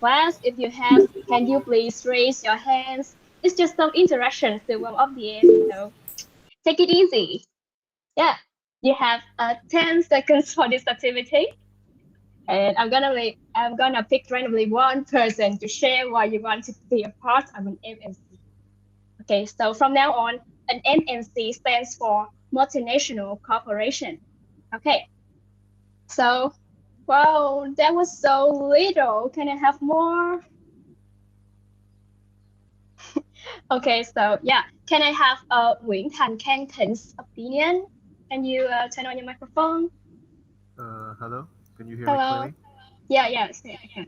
class. If you have, can you please raise your hands? It's just some interactions to warm up the air. So take it easy. Yeah, you have 10 seconds for this activity, and I'm gonna pick randomly one person to share why you want to be a part of an MNC. Okay, so from now on, an MNC stands for multinational corporation. Okay, so wow, that was so little. Can I have more? Okay, so yeah, can I have Nguyễn Thành Khang Thịnh opinion? Can you turn on your microphone? Hello, can you hear me Hello. clearly? Yeah, yes, yeah, I can.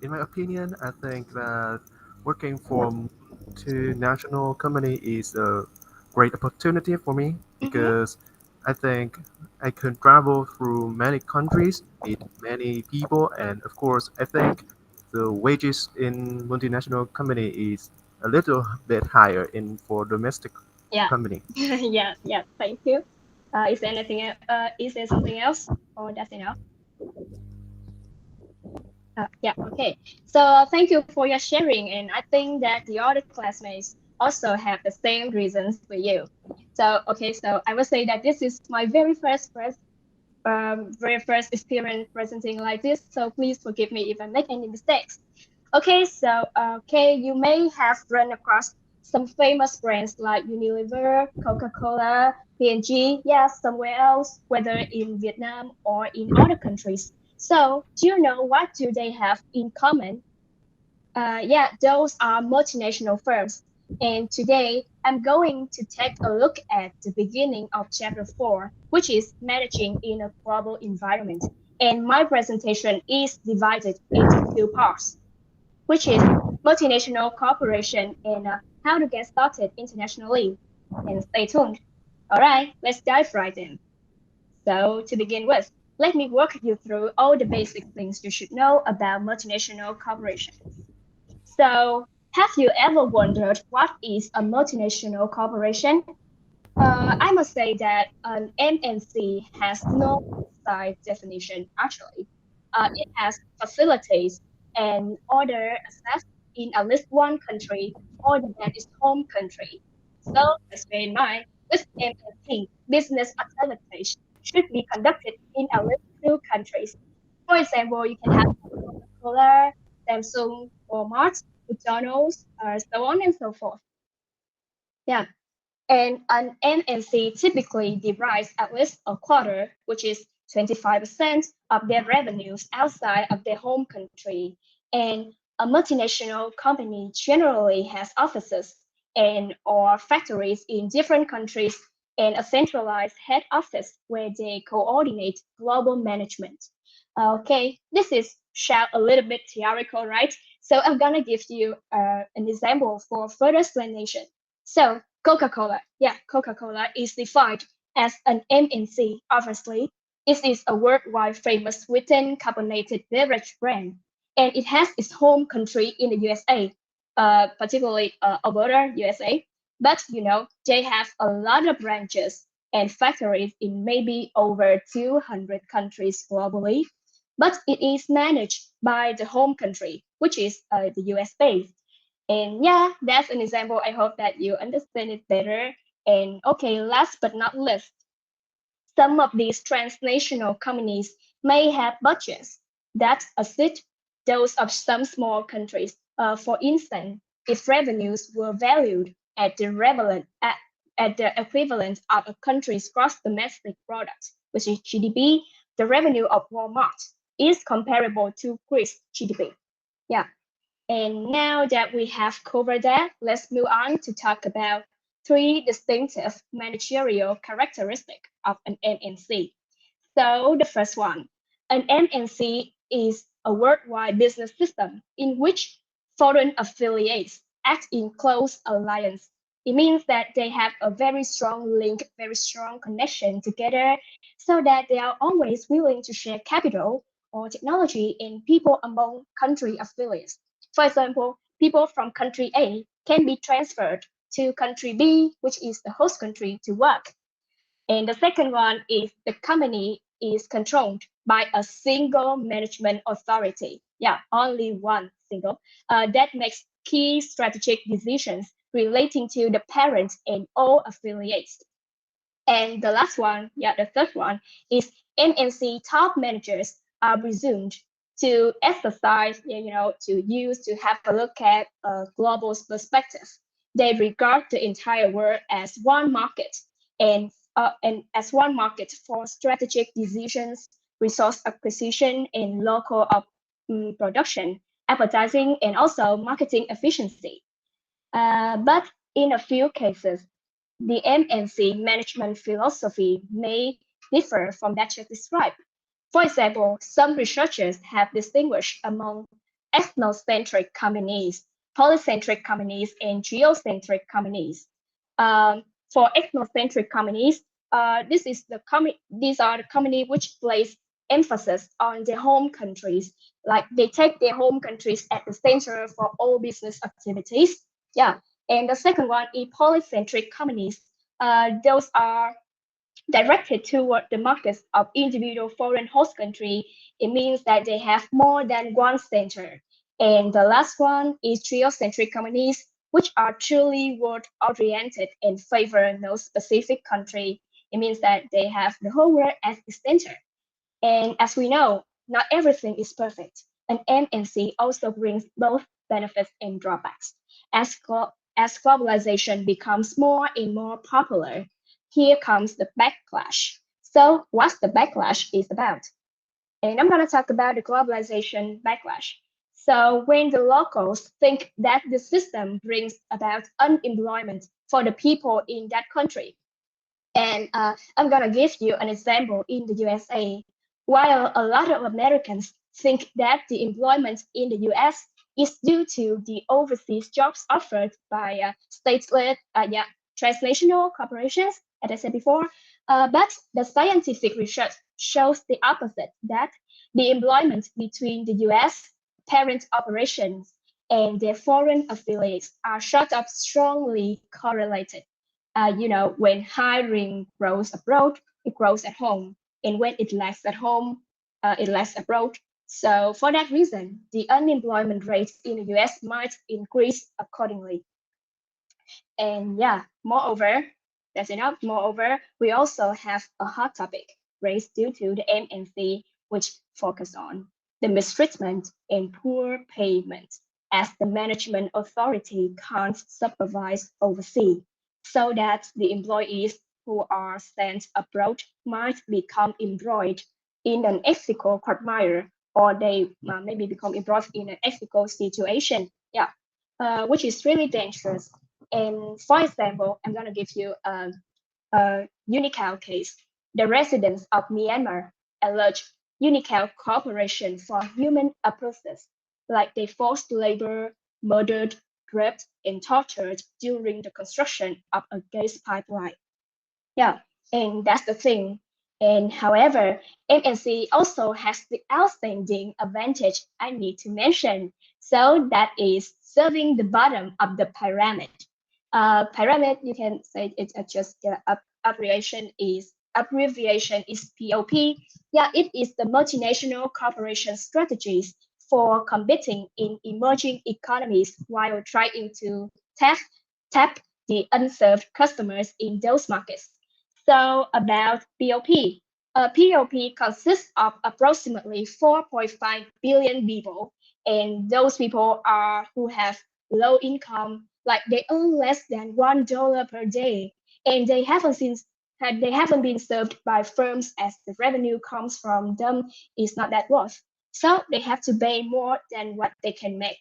In my opinion, I think that working for multinational company is a great opportunity for me Mm-hmm. because I think I can travel through many countries, meet many people, and of course, I think the wages in multinational company is a little bit higher in for domestic Yeah. company. Yeah, yeah. Thank you. Is there anything? Is there something else, or that's enough? Yeah. Okay. So thank you for your sharing, and I think that the other classmates also have the same reasons for you. So okay. So I will say that this is my very first experience presenting like this. So please forgive me if I make any mistakes. Okay, so okay, you may have run across some famous brands like Unilever, Coca-Cola, P&G, yeah, somewhere else, whether in Vietnam or in other countries. So, do you know what do they have in common? Yeah, those are multinational firms. And today, I'm going to take a look at the beginning of chapter 4, which is managing in a global environment. And my presentation is divided into two parts, which is multinational cooperation and how to get started internationally. And stay tuned. All right, let's dive right in. So, to begin with, let me walk you through all the basic things you should know about multinational cooperation. So, have you ever wondered what is a multinational corporation? I must say that an MNC has no precise definition, actually. It has facilities and order access in at least one country other than its home country. So, let's bear in mind, with MNC, business activities should be conducted in at least two countries. For example, you can have Coca-Cola, Samsung, Walmart, McDonald's, so on and so forth. Yeah. And an MNC typically derives at least a quarter, which is 25% of their revenues outside of their home country. And a multinational company generally has offices and or factories in different countries and a centralized head office where they coordinate global management. Okay, this is a little bit theoretical, right? So I'm gonna give you an example for further explanation. So Coca-Cola, yeah, Coca-Cola is defined as an MNC, obviously. It is a worldwide famous sweetened carbonated beverage brand, and it has its home country in the USA, particularly Alberta, USA. But you know, they have a lot of branches and factories in maybe over 200 countries globally. But it is managed by the home country, which is the USA. And yeah, that's an example. I hope that you understand it better. And okay, last but not least, some of these transnational companies may have budgets that exceed those of some small countries. For instance, if revenues were valued at the equivalent of a country's gross domestic product, which is GDP, the revenue of Walmart is comparable to Greece GDP. Yeah. And now that we have covered that, let's move on to talk about three distinctive managerial characteristics of an MNC. So the first one, an MNC is a worldwide business system in which foreign affiliates act in close alliance. It means that they have a very strong link, very strong connection together, so that they are always willing to share capital or technology and people among country affiliates. For example, people from country A can be transferred to country B, which is the host country, to work. And the second one is the company is controlled by a single management authority. Yeah, only one single. That makes key strategic decisions relating to the parent and all affiliates. And the last one, yeah, the third one is MNC top managers are presumed to exercise, to have a look at a global perspective. They regard the entire world as one market and as one market for strategic decisions, resource acquisition, and local production, advertising, and also marketing efficiency. But in a few cases, the MNC management philosophy may differ from that just described. For example, some researchers have distinguished among ethnocentric companies, polycentric companies, and geocentric companies. For ethnocentric companies, these are the companies which place emphasis on their home countries. Like they take their home countries at the center for all business activities. Yeah, and the second one is polycentric companies. Those are directed toward the markets of individual foreign host country. It means that they have more than one center. And the last one is geocentric companies, which are truly world oriented and favor no specific country. It means that they have the whole world as the center. And as we know, not everything is perfect. And MNC also brings both benefits and drawbacks. As globalization becomes more and more popular, here comes the backlash. So, what's the backlash is about? And I'm going to talk about the globalization backlash. So, when the locals think that the system brings about unemployment for the people in that country, and I'm going to give you an example in the USA. While a lot of Americans think that the employment in the US is due to the overseas jobs offered by state-led transnational corporations, as I said before, but the scientific research shows the opposite, that the employment between the US parent operations and their foreign affiliates are sort of strongly correlated. When hiring grows abroad, it grows at home. And when it lacks at home, it lacks abroad. So for that reason, the unemployment rate in the US might increase accordingly. And yeah, moreover, that's enough. Moreover, we also have a hot topic raised due to the MNC, which focus on the mistreatment and poor payment, as the management authority can't supervise oversee, so that the employees who are sent abroad might become embroiled in an ethical quagmire, or they maybe become embroiled in an ethical situation. Yeah, which is really dangerous. And for example, I'm going to give you a Unical case. The residents of Myanmar allege Unical Corporation for human abuses, like they forced labor, murdered, raped, and tortured during the construction of a gas pipeline. Yeah, and that's the thing. And however, MNC also has the outstanding advantage I need to mention. So that is serving the bottom of the pyramid. Pyramid, you can say it's just the abbreviation is POP. Yeah, it is the multinational corporation strategies for competing in emerging economies while trying to tap tap the unserved customers in those markets. So about POP. POP consists of approximately 4.5 billion people, and those people are who have low income, like they earn less than $1 per day, and they haven't been served by firms as the revenue comes from them is not that worth. So they have to pay more than what they can make.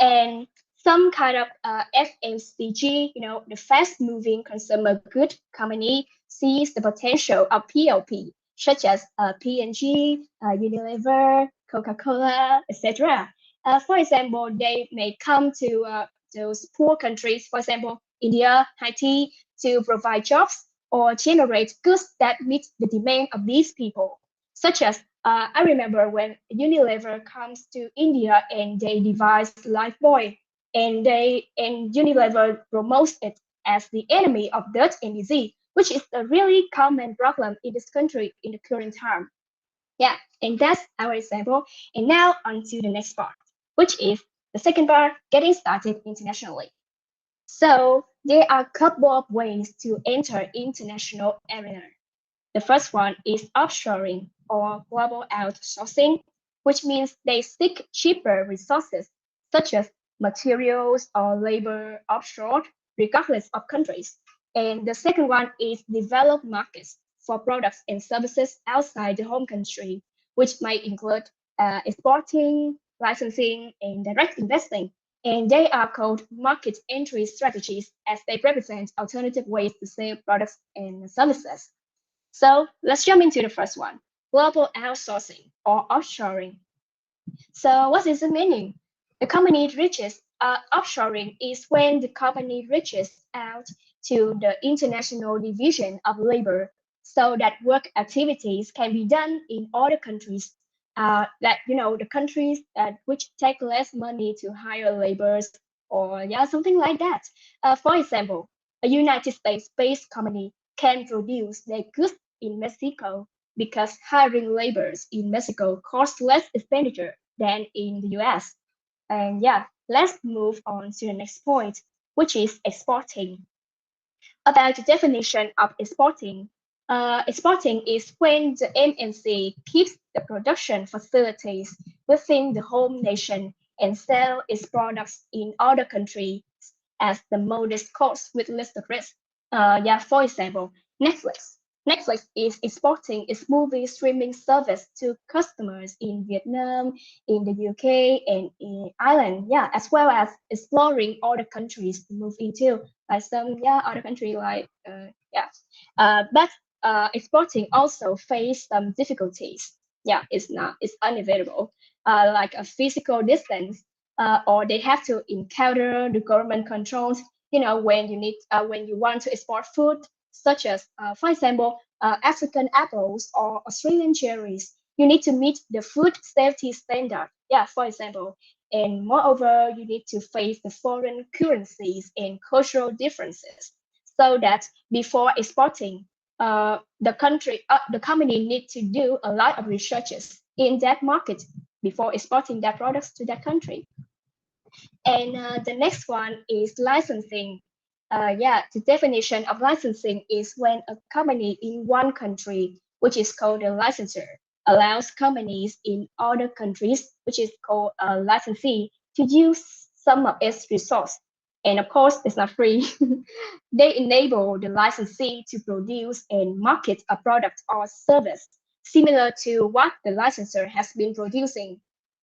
And some kind of FMCG, the fast moving consumer good company sees the potential of POP, such as P&G, Unilever, Coca-Cola, etc. For example, they may come to those poor countries, for example, India, Haiti, to provide jobs or generate goods that meet the demand of these people, such as I remember when Unilever comes to India and they devise Lifebuoy, and Unilever promotes it as the enemy of dirt and disease, which is a really common problem in this country in the current time. Yeah, and that's our example. And now on to the next part, which is the second part, getting started internationally. So there are a couple of ways to enter international arena. The first one is offshoring or global outsourcing, which means they seek cheaper resources such as materials or labor offshore, regardless of countries. And the second one is developed markets for products and services outside the home country, which might include exporting, licensing, and direct investing. And they are called market entry strategies as they represent alternative ways to sell products and services. So let's jump into the first one, global outsourcing or offshoring. So what is the meaning? The company reaches offshoring is when the company reaches out to the international division of labor so that work activities can be done in other countries. That the countries that which take less money to hire laborers or yeah something like that. For example, a United States-based company can produce their goods in Mexico because hiring laborers in Mexico costs less expenditure than in the US. And yeah, let's move on to the next point, which is exporting. About the definition of exporting, exporting is when the MNC keeps the production facilities within the home nation and sell its products in other countries as the modest cost with listed risk. Yeah, for example, Netflix. Netflix is exporting its movie streaming service to customers in Vietnam, in the UK, and in Ireland. Yeah, as well as exploring other countries to move into, like some other country like but exporting also face some difficulties. Yeah, it's unavoidable. Like a physical distance, or they have to encounter the government controls. When you want to export food, such as, for example, African apples or Australian cherries, you need to meet the food safety standard. Yeah, for example, and moreover, you need to face the foreign currencies and cultural differences, so that before exporting, the company need to do a lot of researches in that market before exporting their products to that country. And the next one is licensing. Yeah, the definition of licensing is when a company in one country, which is called a licensor, allows companies in other countries, which is called a licensee, to use some of its resource. And of course, it's not free. They enable the licensee to produce and market a product or service similar to what the licensor has been producing,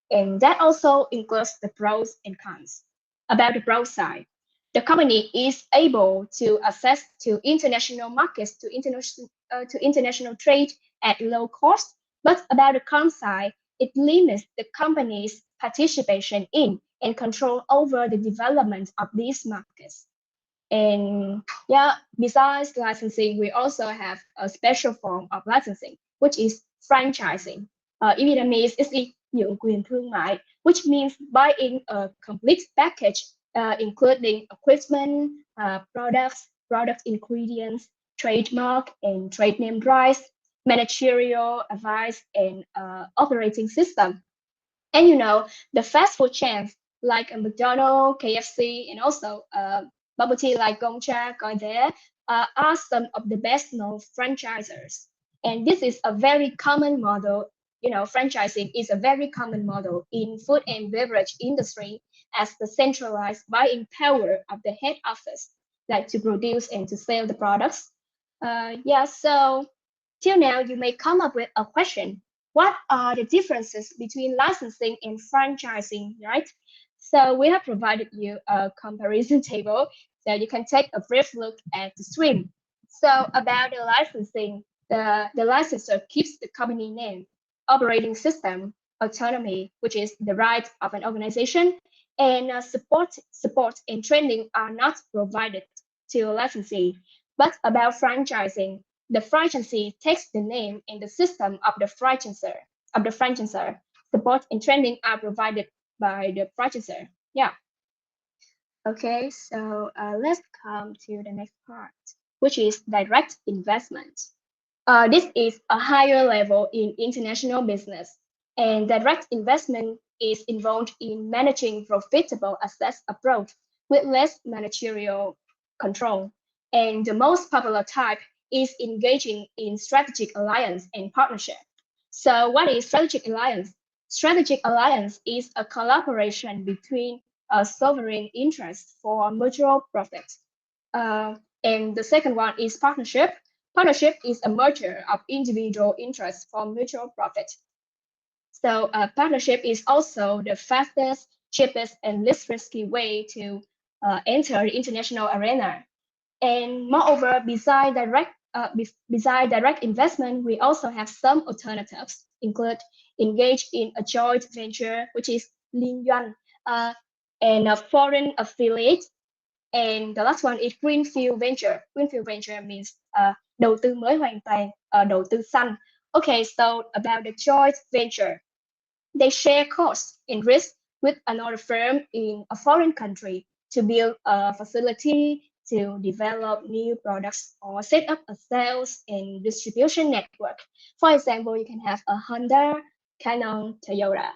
and that also includes the pros and cons. About the pros side, the company is able to access to international markets, to international trade at low cost. But about the cons side, it limits the company's participation in and control over the development of these markets. And yeah, besides licensing, we also have a special form of licensing, which is franchising. In Vietnamese, it's nhượng quyền thương mại, which means buying a complete package, including equipment, products, product ingredients, trademark and trade name rights, managerial advice, and operating system. And the fast food chains like McDonald's, KFC, and also bubble tea like Gongcha, Goldea are some of the best known franchisers. And this is a very common model. Franchising is a very common model in food and beverage industry as the centralized buying power of the head office, like to produce and to sell the products. Yeah, so till now you may come up with a question, what are the differences between licensing and franchising, right? So we have provided you a comparison table so you can take a brief look at the screen. So about the licensing, the licensor keeps the company name, operating system, autonomy, which is the right of an organization, and support and training are not provided to a licensee. But about franchising, the franchisee takes the name and the system of the franchisor. Support and training are provided by the franchisor. Yeah. Okay, so let's come to the next part, which is direct investment. This is a higher level in international business, and direct investment is involved in managing profitable assets abroad with less managerial control. And the most popular type is engaging in strategic alliance and partnership. So, what is strategic alliance? Strategic alliance is a collaboration between a sovereign interests for mutual profit. And the second one is partnership. Partnership is a merger of individual interests for mutual profit. So partnership is also the fastest, cheapest, and least risky way to enter the international arena. And moreover, beside direct investment, we also have some alternatives, include engage in a joint venture, which is liên doanh, and a foreign affiliate. And the last one is greenfield venture. Greenfield venture means đầu tư mới hoàn toàn, đầu tư xanh. Okay, so about the joint venture, they share costs and risk with another firm in a foreign country to build a facility, to develop new products, or set up a sales and distribution network. For example, you can have a Honda, Canon, Toyota,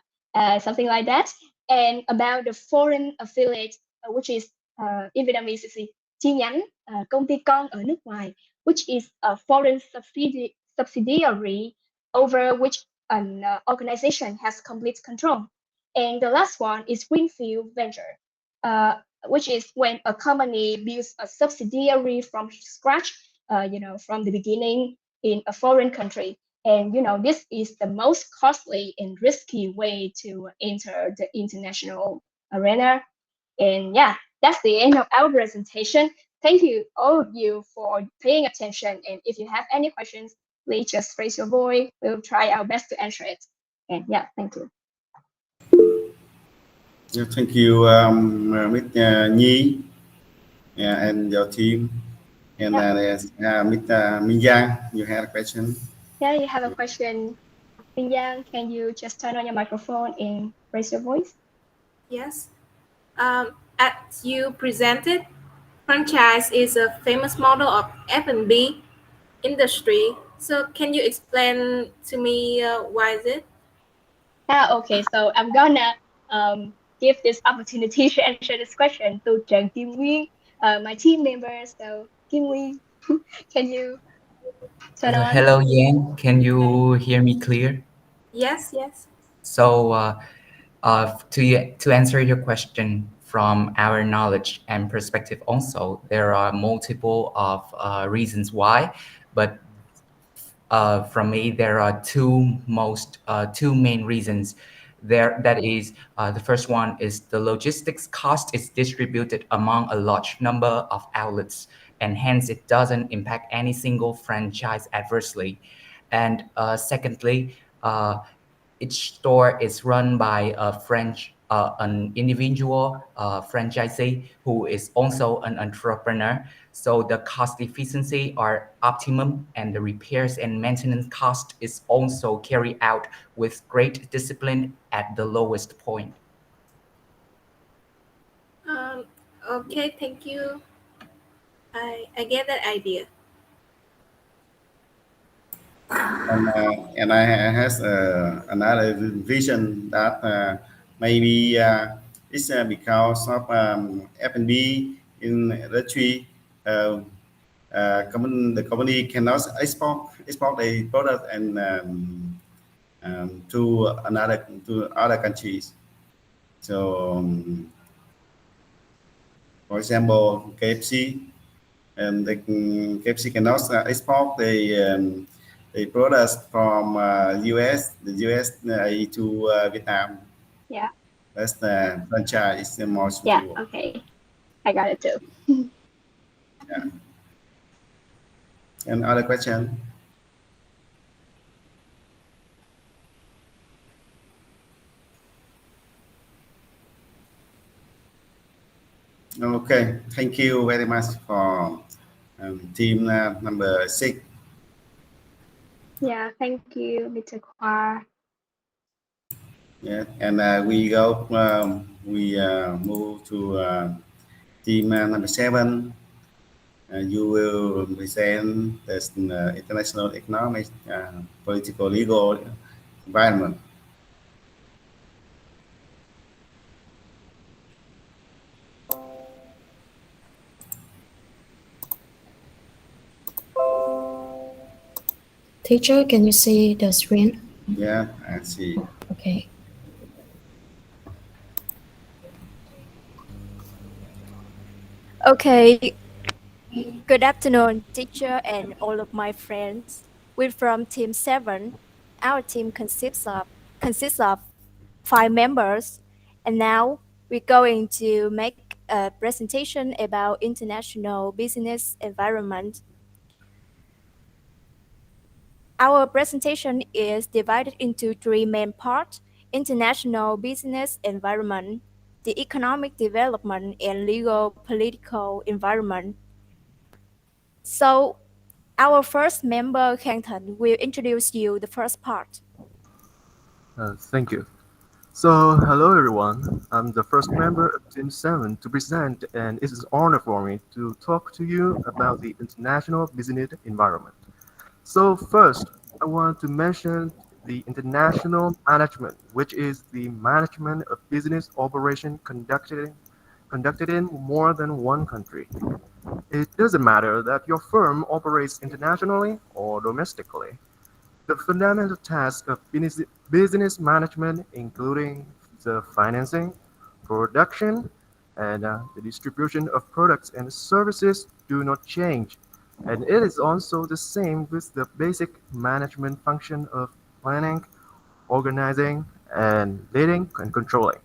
something like that. And about the foreign affiliate, which is in Vietnamese, is chi nhánh, công ty con ở nước ngoài, which is a foreign subsidiary over which an organization has complete control. And the last one is greenfield venture, which is when a company builds a subsidiary from scratch, from the beginning in a foreign country. And this is the most costly and risky way to enter the international arena. And yeah, that's the end of our presentation. Thank you, all of you, for paying attention. And if you have any questions, please just raise your voice. We'll try our best to answer it. And yeah, thank you. Yeah, thank you, Mr. Nhi, and your team. And Mr. Minh Giang, you had a question? Yeah, you have a question. Minh Yang, can you just turn on your microphone and raise your voice? Yes. As you presented, franchise is a famous model of F&B industry. So can you explain to me why is it? Okay, so I'm gonna give this opportunity to answer this question to Trần Kim Nguyên, my team member. So Kim Nguyên, can you turn on? Hello, Yang. Can you hear me clear? Yes, yes. So, to answer your question, from our knowledge and perspective, also there are multiple of reasons why, but from me there are two main reasons. That is, the first one is the logistics cost is distributed among a large number of outlets, and hence it doesn't impact any single franchise adversely. And secondly, each store is run by an individual franchisee who is also an entrepreneur. So the cost efficiency are optimum, and the repairs and maintenance cost is also carried out with great discipline at the lowest point. Okay, thank you. I get that idea. And I has another vision that maybe it's because of F&B in industry. The company cannot export the product and to other countries. So, for example, KFC, the KFC cannot export the products from US, the US to Vietnam. Yeah. That's the franchise is more Yeah. secure. Okay, I got it too. Yeah. And other question? Okay, thank you very much for team number 6. Yeah, thank you, Mr. Khoa. Yeah, and we move to team number 7. You will present this international economic, political, legal environment. Teacher, can you see the screen? Yeah, I see. Okay. Okay, good afternoon, teacher and all of my friends. We're from Team 7. Our team consists of 5 members, and now we're going to make a presentation about international business environment. Our presentation is divided into 3 main parts: international business environment, the economic development, and legal political environment. So our first member, Kangton, will introduce you the first part. Thank you. So, hello everyone. I'm the first member of Team 7 to present, and it is an honor for me to talk to you about the international business environment. So, first, I want to mention the international management, which is the management of business operation conducted in more than one country. It doesn't matter that your firm operates internationally or domestically. The fundamental tasks of business management, including the financing, production, and the distribution of products and services, do not change. And it is also the same with the basic management function of planning, organizing, and leading and controlling.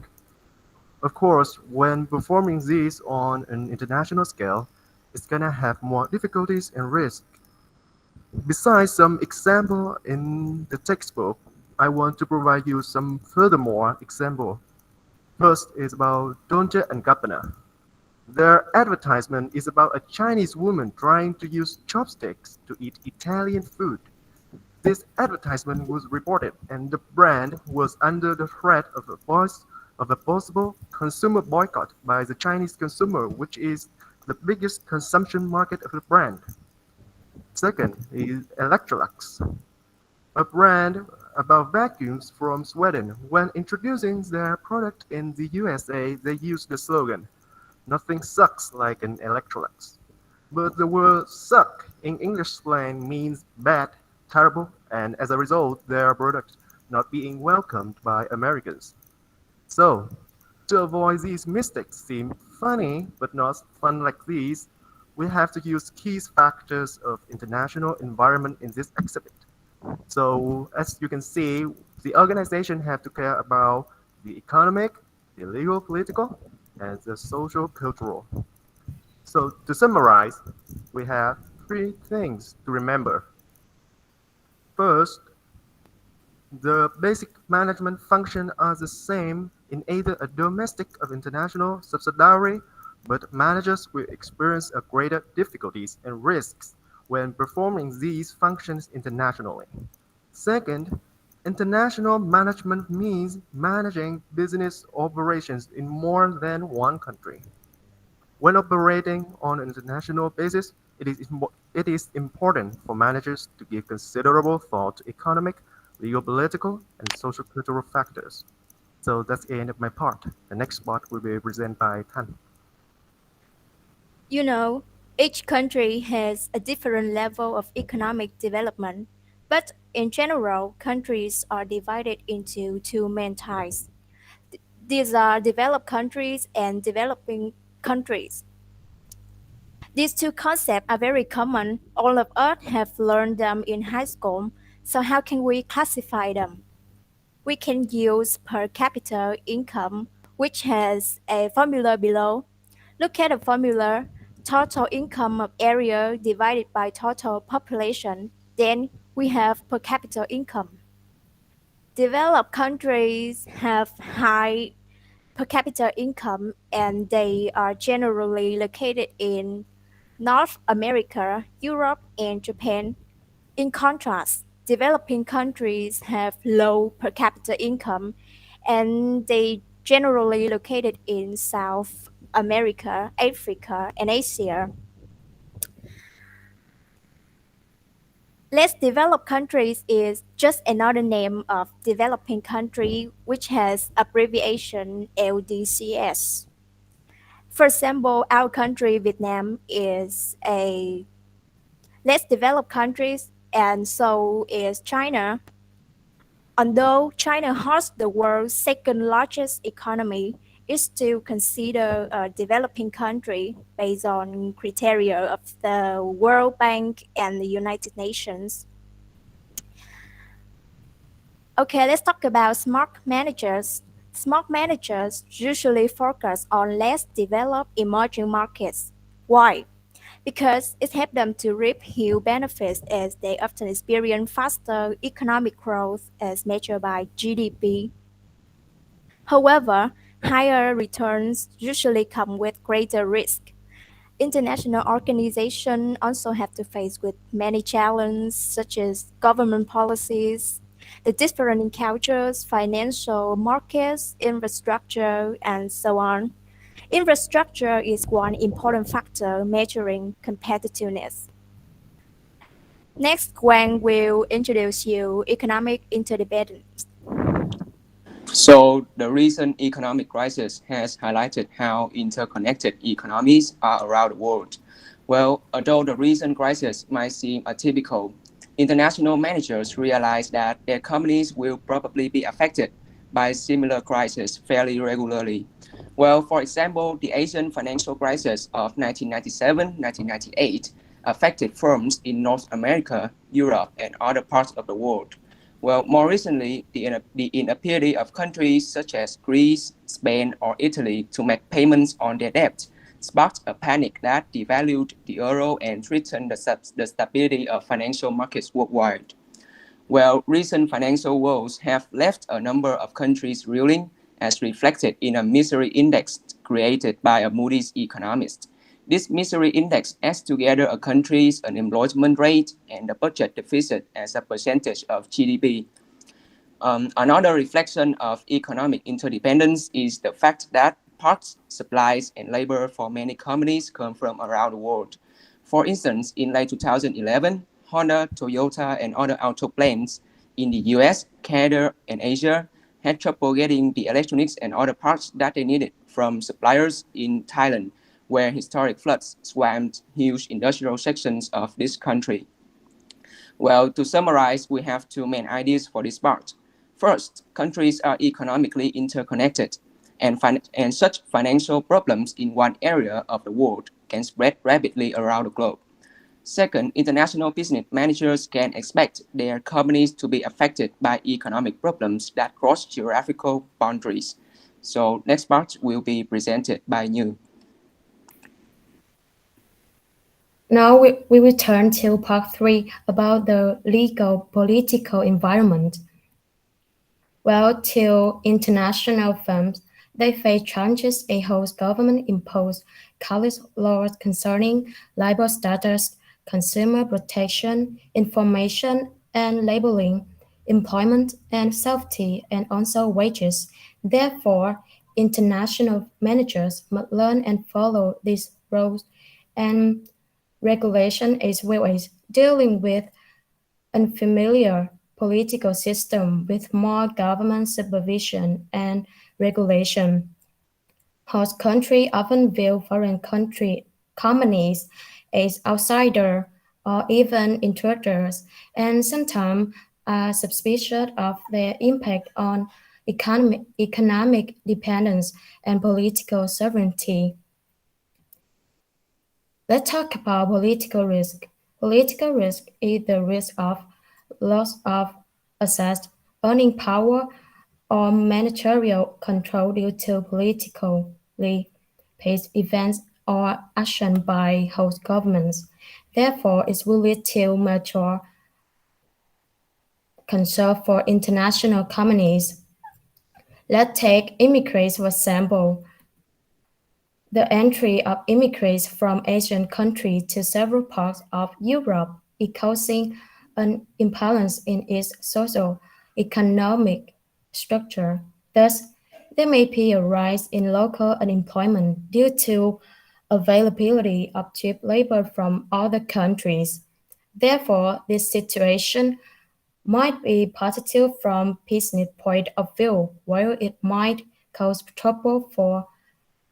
Of course, when performing these on an international scale, it's gonna have more difficulties and risks. Besides some example in the textbook, I want to provide you some furthermore example. First is about Dolce and Gabbana. Their advertisement is about a Chinese woman trying to use chopsticks to eat Italian food. This advertisement was reported, and the brand was under the threat of a possible consumer boycott by the Chinese consumer, which is the biggest consumption market of the brand. Second is Electrolux, a brand about vacuums from Sweden. When introducing their product in the USA, they used the slogan, "Nothing sucks like an Electrolux." But the word suck in English slang means bad, terrible, and as a result, their product not being welcomed by Americans. So, to avoid these mistakes seem funny but not fun like these, we have to use key factors of international environment in this exhibit. So as you can see, the organization have to care about the economic, the legal, political, and the social, cultural. So to summarize, we have 3 things to remember. First, the basic management functions are the same in either a domestic or international subsidiary, but managers will experience a greater difficulties and risks when performing these functions internationally. Second, international management means managing business operations in more than one country. When operating on an international basis, it is important for managers to give considerable thought to economic, legal, political, and social cultural factors. So that's the end of my part. The next part will be presented by Tan. You know, each country has a different level of economic development, but in general, countries are divided into 2 main types. These are developed countries and developing countries. These 2 concepts are very common. All of us have learned them in high school. So how can we classify them? We can use per capita income, which has a formula below. Look at the formula: total income of area divided by total population. Then we have per capita income. Developed countries have high per capita income and they are generally located in North America, Europe, and Japan. In contrast, developing countries have low per capita income and they generally located in South America, Africa, and Asia. Less developed countries is just another name of developing country which has abbreviation LDCS. For example, our country Vietnam is a less developed country and so is China. Although China hosts the world's second largest economy, it's still considered a developing country based on criteria of the World Bank and the United Nations. Okay, let's talk about smart managers. Smart managers usually focus on less developed emerging markets. Why? Because it helps them to reap huge benefits as they often experience faster economic growth as measured by GDP. However, higher returns usually come with greater risk. International organizations also have to face with many challenges such as government policies, the different cultures, financial markets, infrastructure, and so on. Infrastructure is one important factor measuring competitiveness. Next, Gwen will introduce you economic interdependence. So the recent economic crisis has highlighted how interconnected economies are around the world. Well, although the recent crisis might seem atypical, international managers realize that their companies will probably be affected by similar crises fairly regularly. Well, for example, the Asian financial crisis of 1997-1998 affected firms in North America, Europe, and other parts of the world. Well, more recently, the inability of countries such as Greece, Spain, or Italy to make payments on their debt sparked a panic that devalued the euro and threatened the stability of financial markets worldwide. Well, recent financial woes have left a number of countries reeling, as reflected in a misery index created by a Moody's economist. This misery index adds together a country's unemployment rate and the budget deficit as a percentage of GDP. Another reflection of economic interdependence is the fact that parts, supplies, and labor for many companies come from around the world. For instance, in late 2011, Honda, Toyota, and other auto plants in the US, Canada, and Asia had trouble getting the electronics and other parts that they needed from suppliers in Thailand, where historic floods swamped huge industrial sections of this country. Well, to summarize, we have two main ideas for this part. First, countries are economically interconnected, and such financial problems in one area of the world can spread rapidly around the globe. Second, international business managers can expect their companies to be affected by economic problems that cross geographical boundaries. So next part will be presented by Như. Now we will turn to part 3 about the legal political environment. Well, to international firms, they face challenges a host government imposed countless laws concerning labor status, consumer protection, information and labeling, employment and safety, and also wages. Therefore, international managers must learn and follow these rules and regulation as well as dealing with unfamiliar political system with more government supervision and regulation. Host countries often view foreign country companies as outsiders or even intruders, and sometimes are suspicious of their impact on economic dependence and political sovereignty. Let's talk about political risk. Political risk is the risk of loss of access, earning power, or managerial control due to politically based events or action by host governments. Therefore, it will lead to mature concern for international companies. Let's take immigrants for example. The entry of immigrants from Asian countries to several parts of Europe is causing an imbalance in its socio-economic structure. Thus, there may be a rise in local unemployment due to availability of cheap labor from other countries. Therefore, this situation might be positive from business point of view, while it might cause trouble for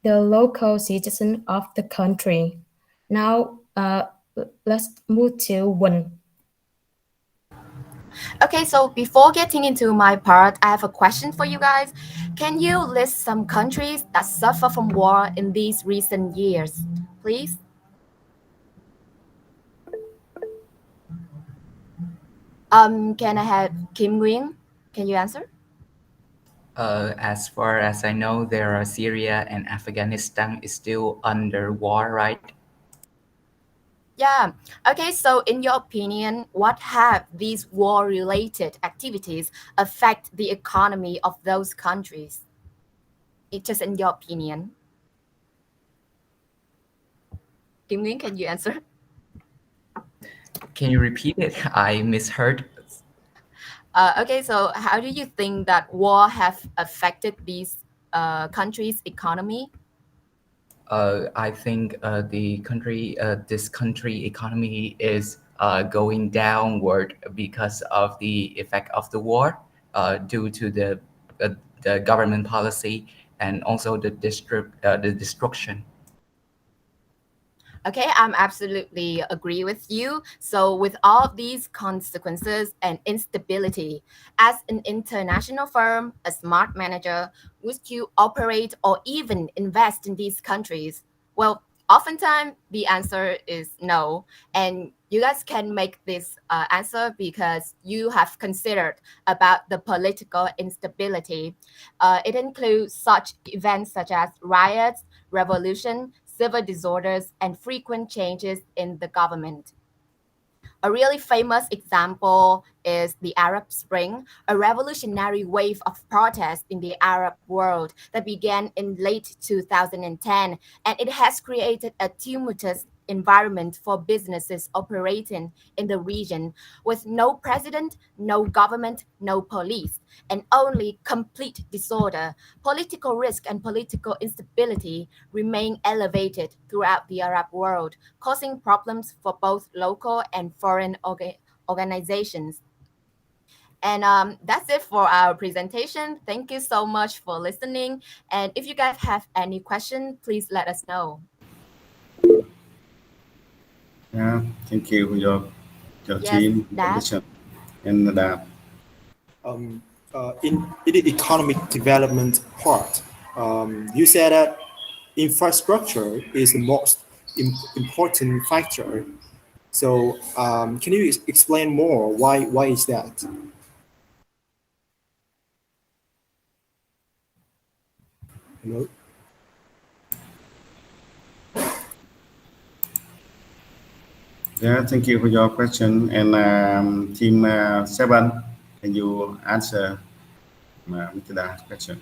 the local citizen of the country. Now, let's move to one. Okay, so before getting into my part, I have a question for you guys. Can you list some countries that suffer from war in these recent years, please? Can I have Kim Nguyen? Can you answer? As far as I know, there are Syria and Afghanistan is still under war, right? Yeah. Okay, so in your opinion, what have these war-related activities affect the economy of those countries? It's just in your opinion. Kim Nguyen, can you answer? Can you repeat it? I misheard. Okay, so how do you think that war have affected these countries' economy? I think this country economy is going downward because of the effect of the war, due to the government policy and also the destruction. Okay, I'm absolutely agree with you. So with all these consequences and instability, as an international firm, a smart manager, would you operate or even invest in these countries? Well, oftentimes the answer is no. And you guys can make this answer because you have considered about the political instability. It includes such events such as riots, revolution, civil disorders, and frequent changes in the government. A really famous example is the Arab Spring, a revolutionary wave of protest in the Arab world that began in late 2010, and it has created a tumultuous environment for businesses operating in the region with no president, no government, no police, and only complete disorder. Political risk and political instability remain elevated throughout the Arab world, causing problems for both local and foreign organizations. And that's it for our presentation. Thank you so much for listening. And if you guys have any questions, please let us know. Yeah, thank you for your Yes, team Dad. presentation and that. In the economic development part, you said that infrastructure is the most important factor. So, can you explain more? Why is that? Hello? Yeah, thank you for your question. And team 7, can you answer Mr. Da's question?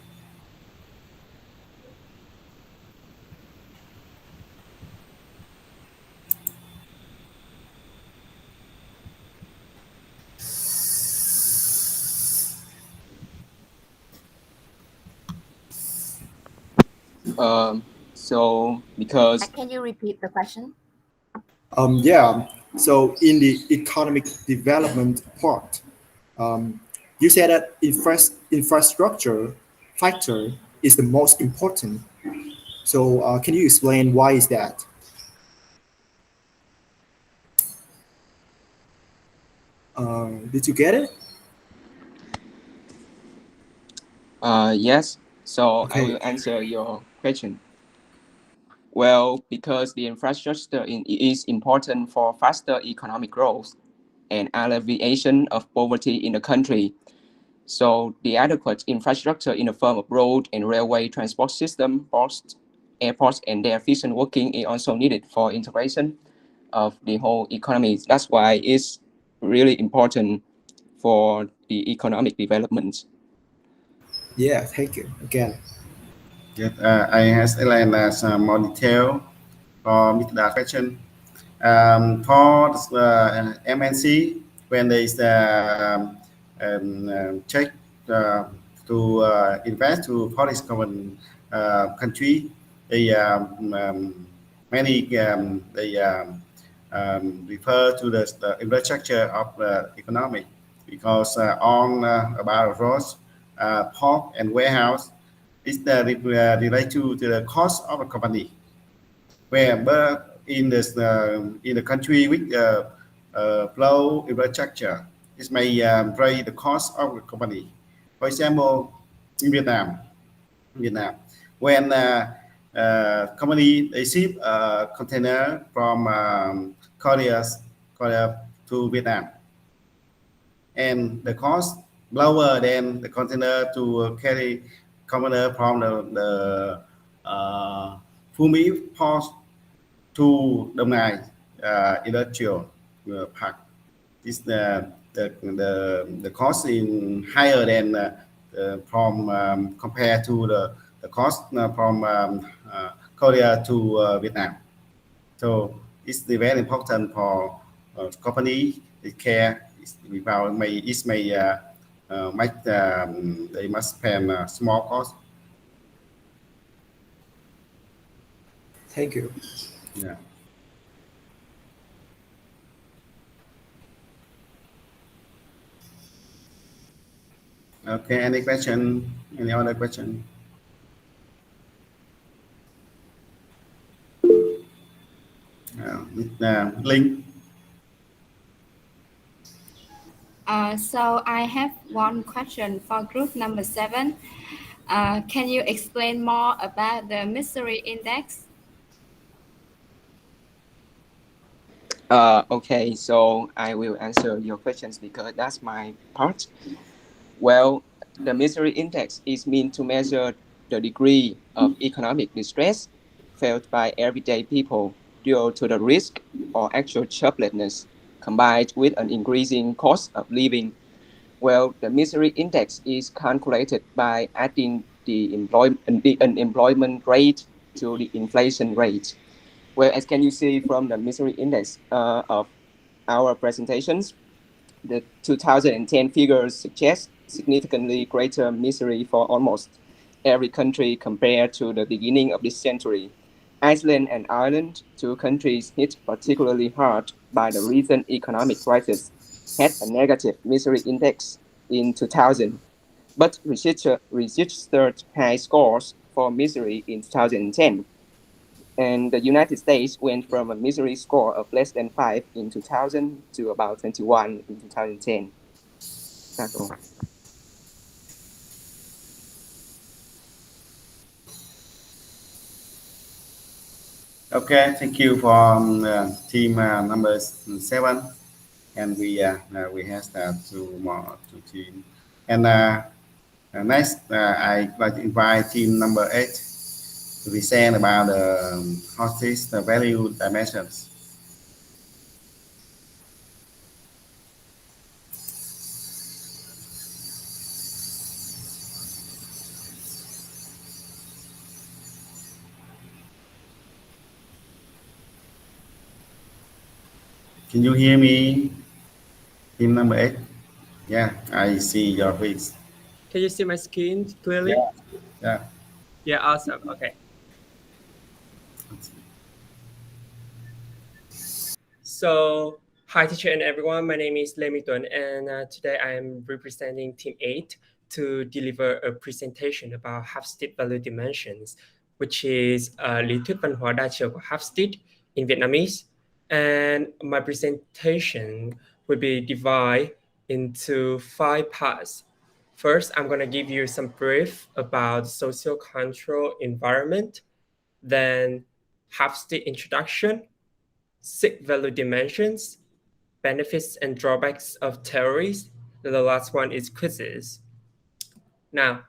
So because Can you repeat the question? Yeah. So, in the economic development part, um, you said that infrastructure factor is the most important. So, can you explain why is that? Did you get it? yes, so I Okay. will answer your question. Well, because the infrastructure is important for faster economic growth and alleviation of poverty in the country. So the adequate infrastructure in the form of road and railway transport system, ports, airports, and their efficient working is also needed for integration of the whole economy. That's why it's really important for the economic development. Yeah. Thank you again. Yes, I has outlined some more detail for Mr. Da's question. For MNC, when there is check to invest to foreign government country, they many they refer to the infrastructure of the economy, because on about roads, port, and warehouse is related to the cost of a company. Wherever in the country with low infrastructure, it may raise the cost of the company. For example, in Vietnam, when company they ship a container from Korea to Vietnam, and the cost lower than the container to carry container from the Phú Mỹ port to Đồng Nai industrial park. This the cost in higher than from compared to the cost from Korea to Vietnam. So it's very important for company to care about it may make they must spend small cost. Thank you. Yeah. Okay. Any question? Any other question? Link. So I have one question for group number 7. Can you explain more about the misery index? Okay, so I will answer your questions because that's my part. Well, the misery index is meant to measure the degree of economic distress felt by everyday people due to the risk or actual joblessness combined with an increasing cost of living. Well, the misery index is calculated by adding the unemployment rate to the inflation rate. Well, as can you see from the misery index of our presentations, the 2010 figures suggest significantly greater misery for almost every country compared to the beginning of this century. Iceland and Ireland, two countries hit particularly hard by the recent economic crisis, had a negative misery index in 2000, but registered high scores for misery in 2010. And the United States went from a misery score of less than 5 in 2000 to about 21 in 2010. That's all. Okay, thank you for team number 7, and we have two team. And next, I like to invite team number 8 to present about the hostage the value dimensions. Can you hear me? Team number 8. Yeah, I see your face. Can you see my screen clearly? Yeah. Yeah, awesome. Okay. So, hi teacher and everyone. My name is Lê Minh Tuấn, and today I am representing Team 8 to deliver a presentation about Hapstich value dimensions, which is lý thuyết văn hóa đa chiều của Hapstich in Vietnamese. And my presentation will be divided into 5 parts. First, I'm going to give you some brief about socio-cultural environment, then Hapstich introduction, 6 value dimensions, benefits and drawbacks of theories, and the last one is quizzes. Now,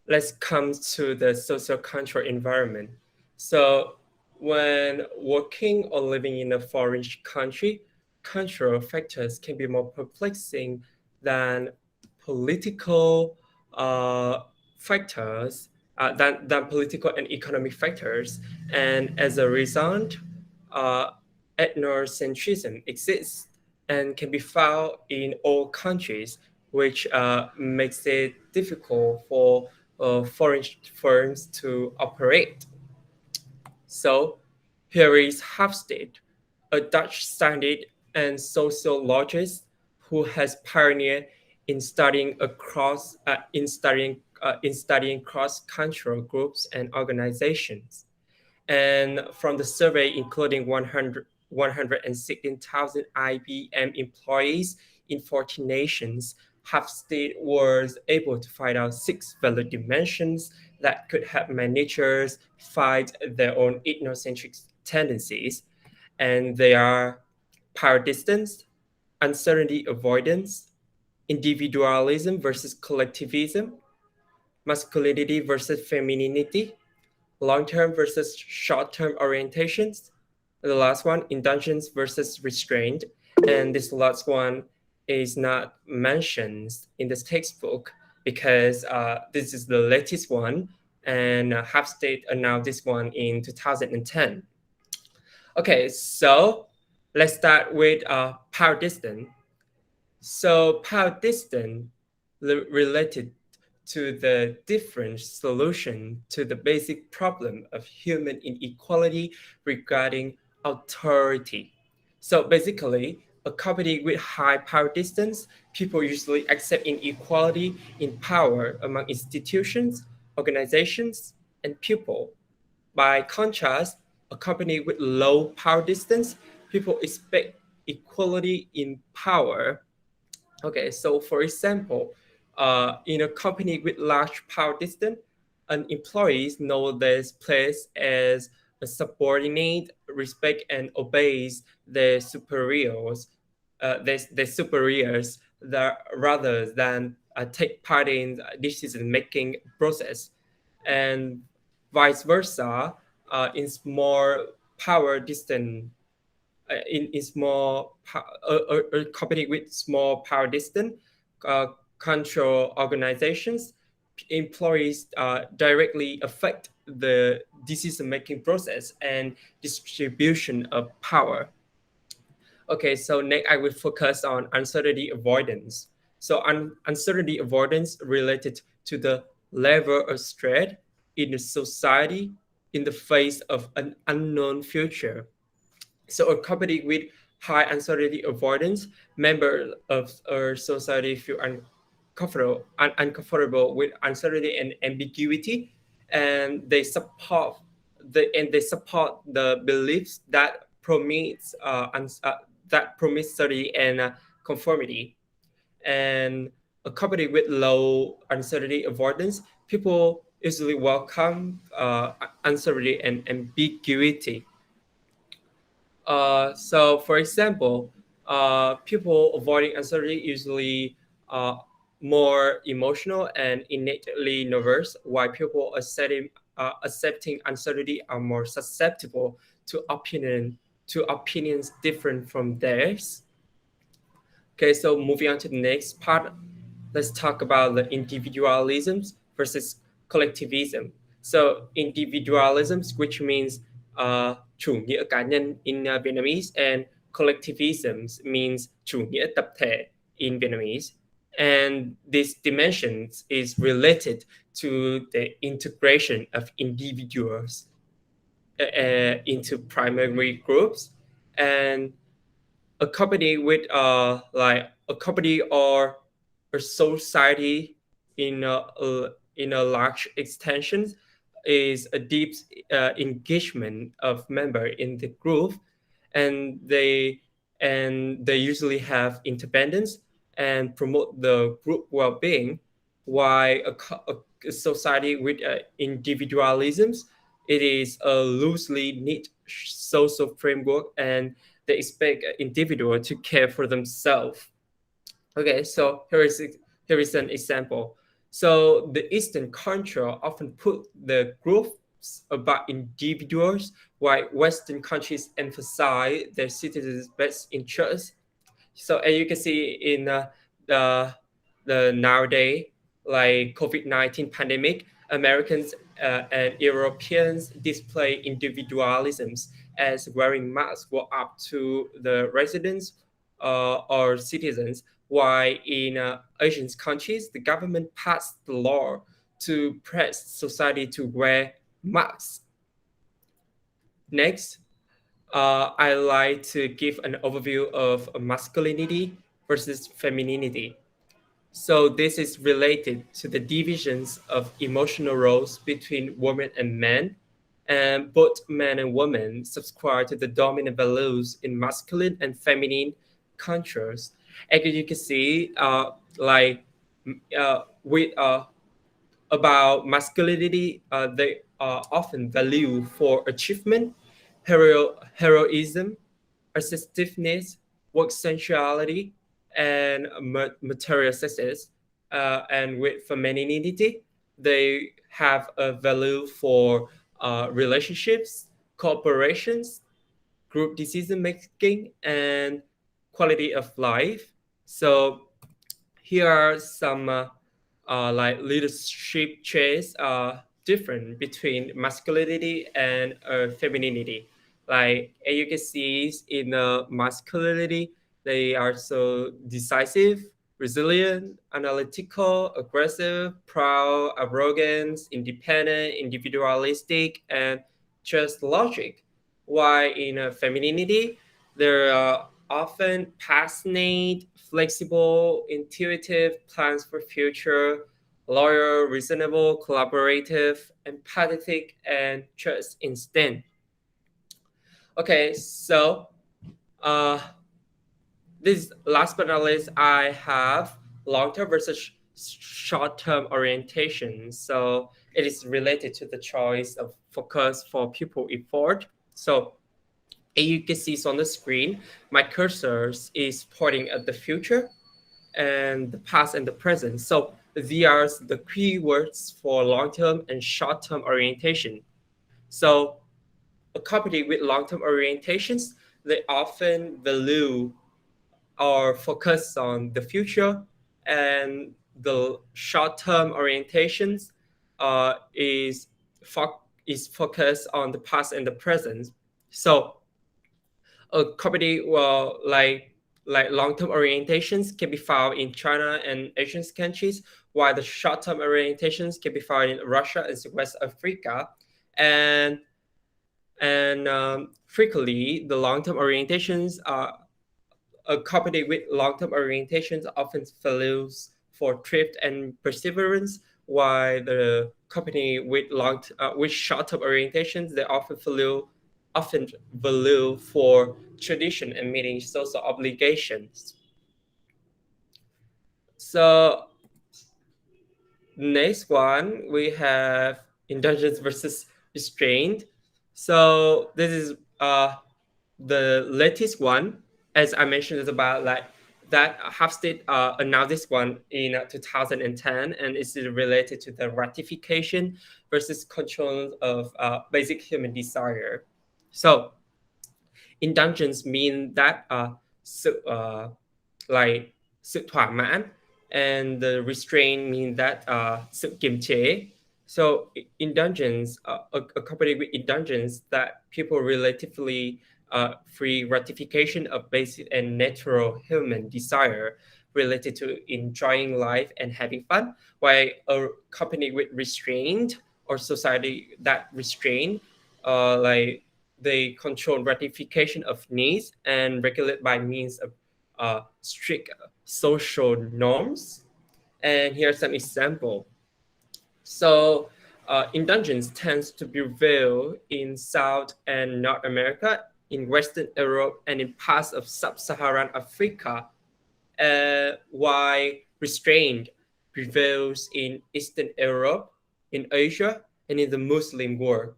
let's come to the socio-cultural environment. So when working or living in a foreign country, cultural factors can be more perplexing than political factors, than political and economic factors. And as a result, ethnocentrism exists and can be found in all countries, which makes it difficult for foreign firms to operate. So here is Hapstich. a Dutch scientist and sociologist who has pioneered in studying cross-cultural groups and organizations. And from the survey, including 116,000 IBM employees in 14 nations, Hofstede was able to find out 6 value dimensions that could help managers fight their own ethnocentric tendencies. And they are power distance, uncertainty avoidance, individualism versus collectivism, masculinity versus femininity, long-term versus short-term orientations. The last one, indulgence versus restraint. And this last one is not mentioned in this textbook because this is the latest one, and Hofstede announced this one in 2010. Okay, so let's start with power distance. So power distance related to the different solution to the basic problem of human inequality regarding authority. So basically, a company with high power distance, people usually accept inequality in power among institutions, organizations, and people. By contrast, a company with low power distance, people expect equality in power. Okay, so for example, in a company with large power distance, an employee knows their place as a subordinate, respect and obeys their superiors, their superiors, that rather than take part in decision-making process, and vice versa. In small power distance, in small a company with small power distance, uh, control organizations, employees directly affect the decision-making process and distribution of power. Okay, so next I will focus on uncertainty avoidance. So uncertainty avoidance related to the level of stress in the society in the face of an unknown future. So a company with high uncertainty avoidance, members of our society feel uncomfortable with uncertainty and ambiguity, and they support the beliefs that promise certainty and conformity. And a company with low uncertainty avoidance, people usually welcome uncertainty and ambiguity. So, for example, people avoiding uncertainty usually uh, more emotional and innately nervous, while people accepting uncertainty are more susceptible to opinions different from theirs. Okay, so moving on to the next part, let's talk about the individualisms versus collectivism. So individualism, which means chủ nghĩa cá nhân in Vietnamese, and collectivism means chủ nghĩa tập thể in Vietnamese. And this dimension is related to the integration of individuals into primary groups, and a company with like a company or a society in a large extension is a deep engagement of member in the group, and they usually have independence and promote the group well-being, while a society with individualisms, it is a loosely knit social framework, and they expect an individual to care for themselves. Okay, so here is an example. So the Eastern culture often put the groups about individuals, while Western countries emphasize their citizens' best interests. So as you can see in the nowadays, like COVID-19 pandemic, Americans and Europeans display individualisms as wearing masks walk up to the residents or citizens, while in Asian countries, the government passed the law to press society to wear masks. Next, I like to give an overview of masculinity versus femininity. So this is related to the divisions of emotional roles between women and men. And both men and women subscribe to the dominant values in masculine and feminine cultures. As you can see, with about masculinity, they are often valued for achievement, heroism, assertiveness, work sensuality, and material success. And with femininity, they have a value for relationships, cooperations, group decision making, and quality of life. So here are some like leadership traits different between masculinity and femininity. Like as you can see in masculinity, they are so decisive, resilient, analytical, aggressive, proud, arrogant, independent, individualistic, and just logic. While in femininity, they're often passionate, flexible, intuitive, plans for future, loyal, reasonable, collaborative, empathetic, and trust instinct. Okay, so uh, this last but not least, I have long-term versus short-term orientation. So it is related to the choice of focus for pupil effort. So you can see on the screen, my cursor is pointing at the future and the past and the present. So these are the keywords for long-term and short-term orientation. So a company with long-term orientations, they often value or focus on the future, and the short-term orientations is focused on the past and the present. So a company well like long-term orientations can be found in China and Asian countries, while the short-term orientations can be found in Russia and West Africa. And frequently the long-term orientations are a company with long-term orientations often values for thrift and perseverance, while the company with with short-term orientations they often value for tradition and meeting social obligations. So next one we have indulgence versus restraint. So this is the latest one, as I mentioned, is about like that Hofstede announced this one in 2010, and it's related to the ratification versus control of basic human desire. So indulgence mean that sự like sự thỏa mãn, and the restraint mean that sự kiềm chế. So indulgence, accompanied with indulgence, that people relatively free gratification of basic and natural human desire related to enjoying life and having fun, while accompanied with restraint or society that restrain, like they control gratification of needs and regulate by means of strict social norms. And here's some example. So indulgence tends to prevail in South and North America, in Western Europe, and in parts of Sub-Saharan Africa, while restraint prevails in Eastern Europe, in Asia, and in the Muslim world.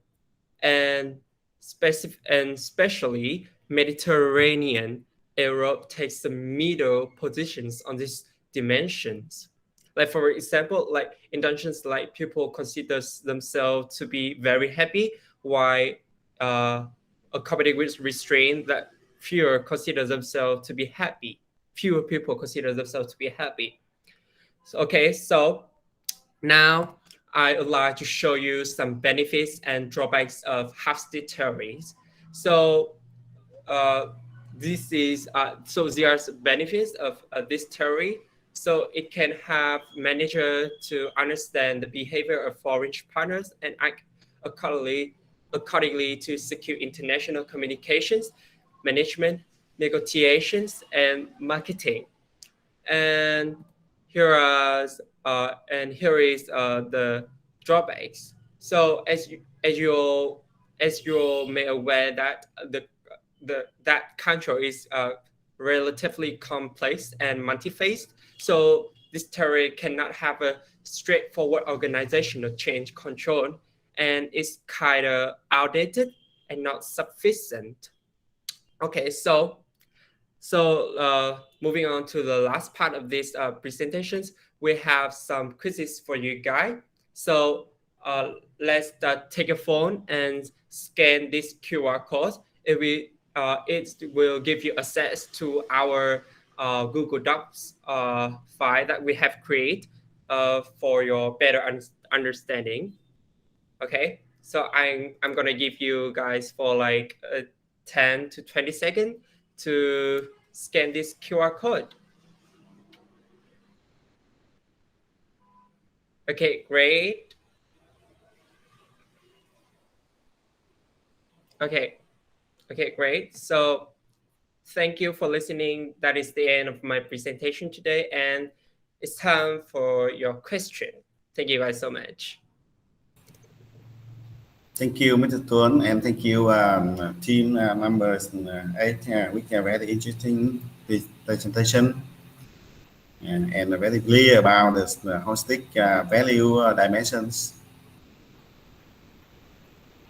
And especially Mediterranean Europe takes the middle positions on these dimensions. Like for example, like indulgence, like people consider themselves to be very happy, while accompanied with restraint, that fewer consider themselves to be happy. Fewer people consider themselves to be happy. So, okay, so now I would like to show you some benefits and drawbacks of Hofstede theories. So this is so there's benefits of this theory. So it can help manager to understand the behavior of foreign partners and act accordingly accordingly to secure international communications, management, negotiations, and marketing. And here is the drawbacks. So as you may aware that that control is relatively complex and multi-phased. So this theory cannot have a straightforward organizational change control, and it's kind of outdated and not sufficient. Okay, moving on to the last part of this presentations, we have some quizzes for you guys. So let's take a phone and scan this QR code. It will give you access to our Google Docs file that we have created for your better understanding. Okay, so I'm gonna give you guys for like 10 to 20 seconds to scan this QR code. Okay, great. Okay, great. So thank you for listening. That is the end of my presentation today, and it's time for your question. Thank you guys so much. Thank you, Mr. Tuấn, and thank you, team members 8, with a very interesting presentation and very clear about the holistic value dimensions.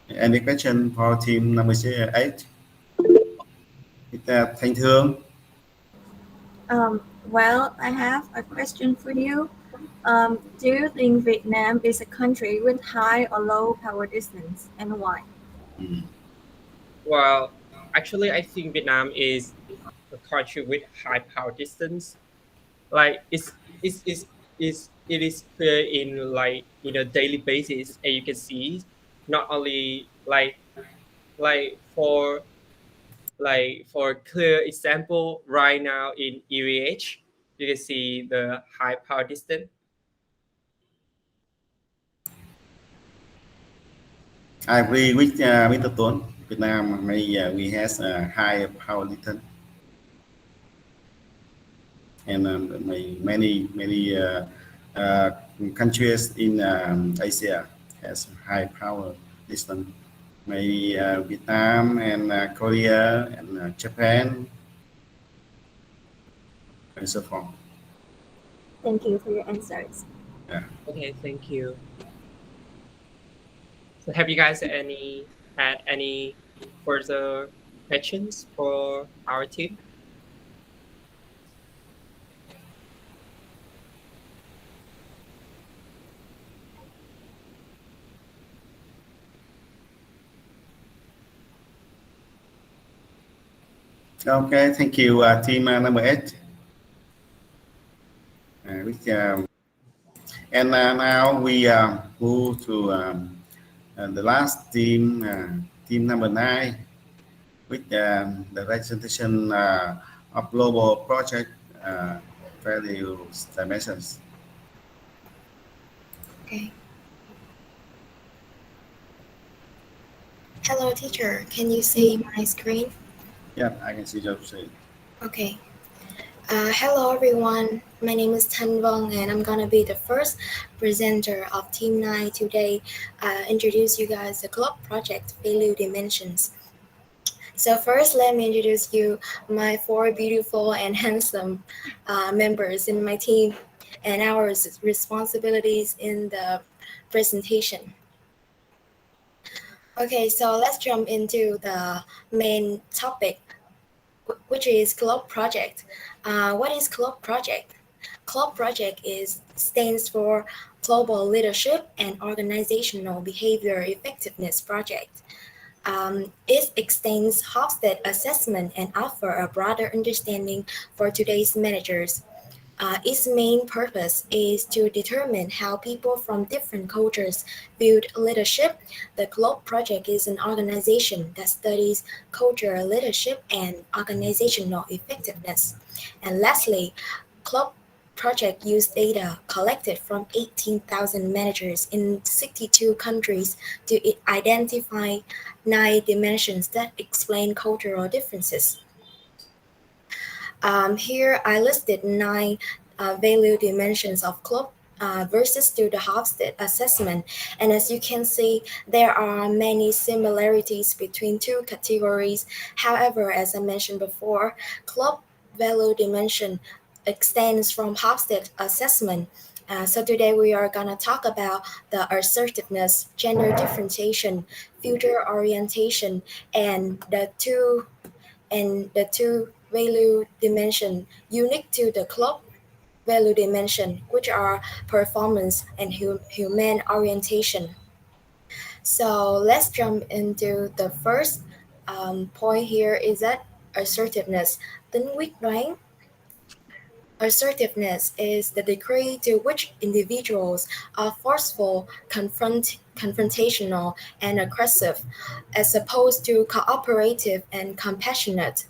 Any question for team number 8? Thanh Thương. Well, I have a question for you. Do you think Vietnam is a country with high or low power distance, and why? Well, actually, I think Vietnam is a country with high power distance. Like it is clear in a daily basis, and you can see not only for clear example right now in EVH, you can see the high power distance. I agree with Mr. Tuấn. Vietnam we has a high power distance, and many countries in Asia has high power distance. Maybe Vietnam and Korea and Japan and so forth. Thank you for your answers. Yeah. Okay, thank you. So have you guys had any further questions for our team? Okay, thank you, team number 8. And now we move to the last team, team number 9, with the presentation of global project values dimensions. Okay. Hello, teacher. Can you see my screen? Yeah, I can see your screen. Okay. Hello, everyone. My name is Tan Vong, and I'm gonna be the first presenter of Team 9 today. Introduce you guys the Globe Project Value Dimensions. So first, let me introduce you my 4 beautiful and handsome members in my team and our responsibilities in the presentation. Okay, so let's jump into the main topic, which is Globe Project. What is Globe Project? Globe Project stands for Global Leadership and Organizational Behavior Effectiveness Project. It extends Hofstede assessment and offer a broader understanding for today's managers. Its main purpose is to determine how people from different cultures view leadership. The Globe Project is an organization that studies culture, leadership, and organizational effectiveness. And lastly, Globe project used data collected from 18,000 managers in 62 countries to identify 9 dimensions that explain cultural differences. Here I listed 9 value dimensions of club versus to the Hofstede assessment. And as you can see, there are many similarities between two categories. However, as I mentioned before, club value dimension extends from Hofstede assessment. So today we are going to talk about the assertiveness, gender differentiation, future orientation, and the two value dimension unique to the club value dimension, which are performance and human orientation. So let's jump into the first point here is that assertiveness. Tính quyết đoán. Assertiveness is the degree to which individuals are forceful, confrontational, and aggressive, as opposed to cooperative and compassionate.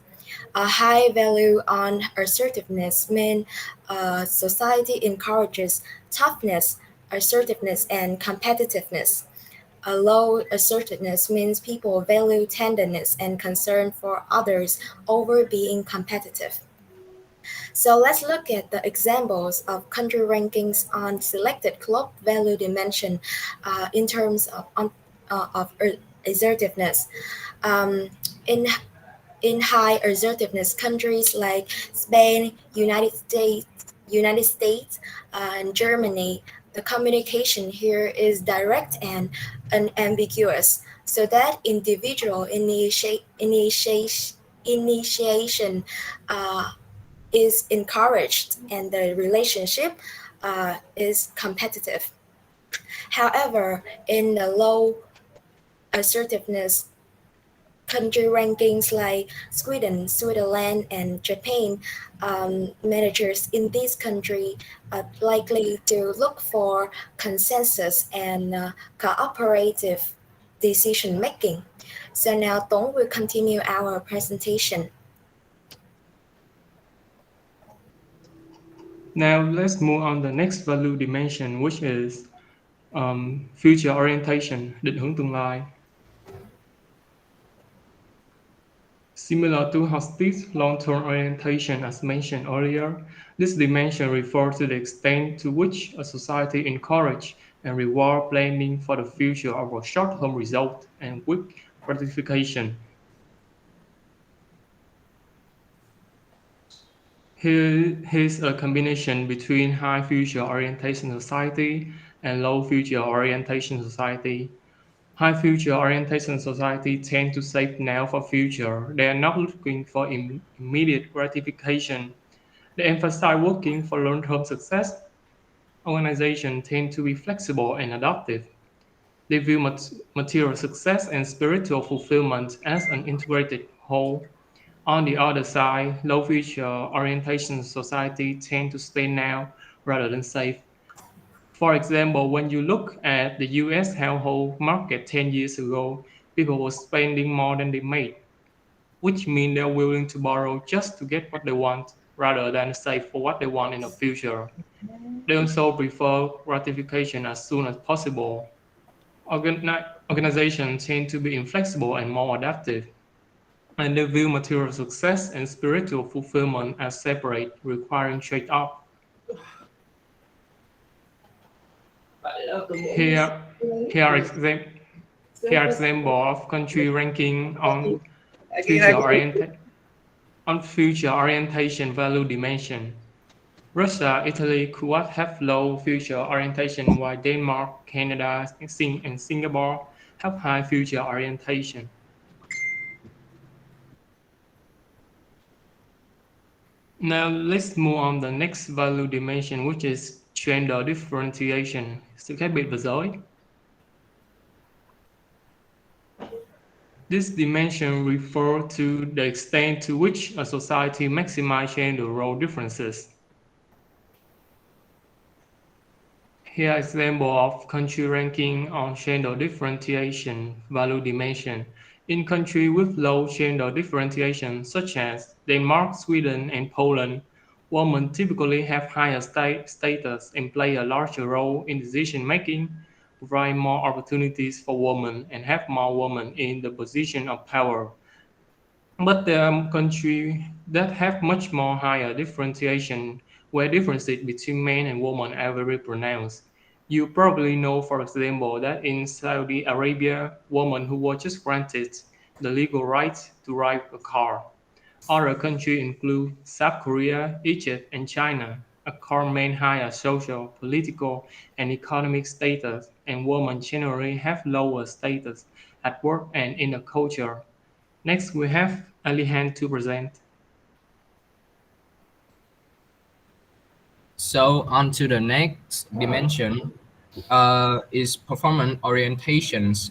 A high value on assertiveness means society encourages toughness, assertiveness, and competitiveness. A low assertiveness means people value tenderness and concern for others over being competitive. So let's look at the examples of country rankings on selected club value dimension in terms of assertiveness. Um, in in high assertiveness countries like Spain, United States, and Germany, the communication here is direct and unambiguous, so that individual initiation uh, is encouraged and the relationship is competitive. However, in the low assertiveness country rankings like Sweden, Switzerland, and Japan, managers in this country are likely to look for consensus and cooperative decision making. So now Tong will continue our presentation. Now let's move on the next value dimension, which is future orientation, định hướng tương lai. Similar to Hosti's long-term orientation as mentioned earlier, this dimension refers to the extent to which a society encourages and rewards planning for the future over short-term result and quick gratification. Here's a combination between high future orientation society and low future orientation society. High future orientation society tend to save now for future. They are not looking for immediate gratification. They emphasize working for long-term success. Organizations tend to be flexible and adaptive. They view material success and spiritual fulfillment as an integrated whole. On the other side, low future orientation society tend to stay now rather than save. For example, when you look at the US household market 10 years ago, people were spending more than they made, which means they're willing to borrow just to get what they want rather than save for what they want in the future. They also prefer gratification as soon as possible. Organizations tend to be inflexible and more adaptive, and they view material success and spiritual fulfillment as separate, requiring trade-off. Here, here are example of country ranking on future orientation value dimension. Russia, Italy, Kuwait have low future orientation, while Denmark, Canada, and Singapore have high future orientation. Now let's move on the next value dimension, which is gender differentiation, sự khác biệt về giới. This dimension refers to the extent to which a society maximizes gender role differences. Here are examples of country ranking on gender differentiation value dimension. In countries with low gender differentiation, such as Denmark, Sweden, and Poland, Women typically have higher status and play a larger role in decision making, provide more opportunities for women, and have more women in the position of power. But there are countries that have much more higher differentiation, where differences between men and women are very pronounced. You probably know, for example, that in Saudi Arabia, women who were just granted the legal right to drive a car. Other countries include South Korea, Egypt, and China. Accord men higher social, political, and economic status, and women generally have lower status at work and in the culture. Next, we have Alihan to present. So on to the next dimension is performance orientations.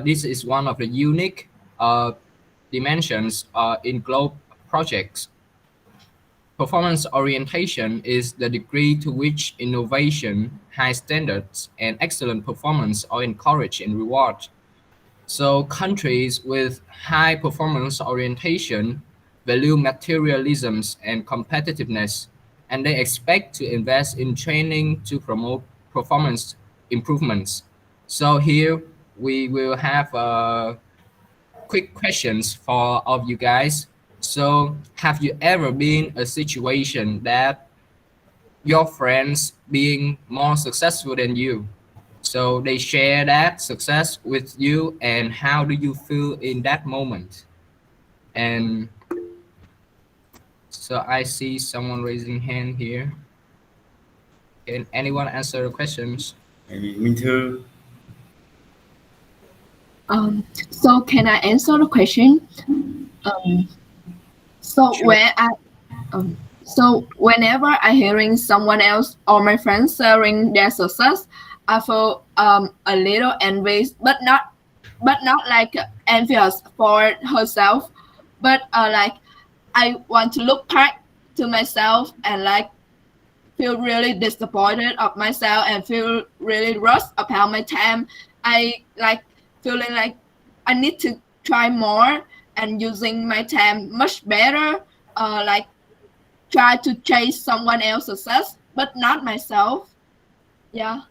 This is one of the unique uh, dimensions in global projects. Performance orientation is the degree to which innovation, high standards, and excellent performance are encouraged and rewarded. So countries with high performance orientation value materialisms and competitiveness, and they expect to invest in training to promote performance improvements. So here we will have quick questions for all of you guys. So have you ever been a situation that your friends being more successful than you? So they share that success with you, and how do you feel in that moment? And so I see someone raising hand here. Can anyone answer the questions? Maybe Minh Thư. So can I answer the question? Um, so Sure. when I so whenever I hearing someone else or my friends sharing their success, I feel a little envious, but not like envious for herself, but like I want to look back to myself and like feel really disappointed of myself and feel really rushed about my time. I like feeling like I need to try more and using my time much better. Like try to chase someone else's success, but not myself. Yeah,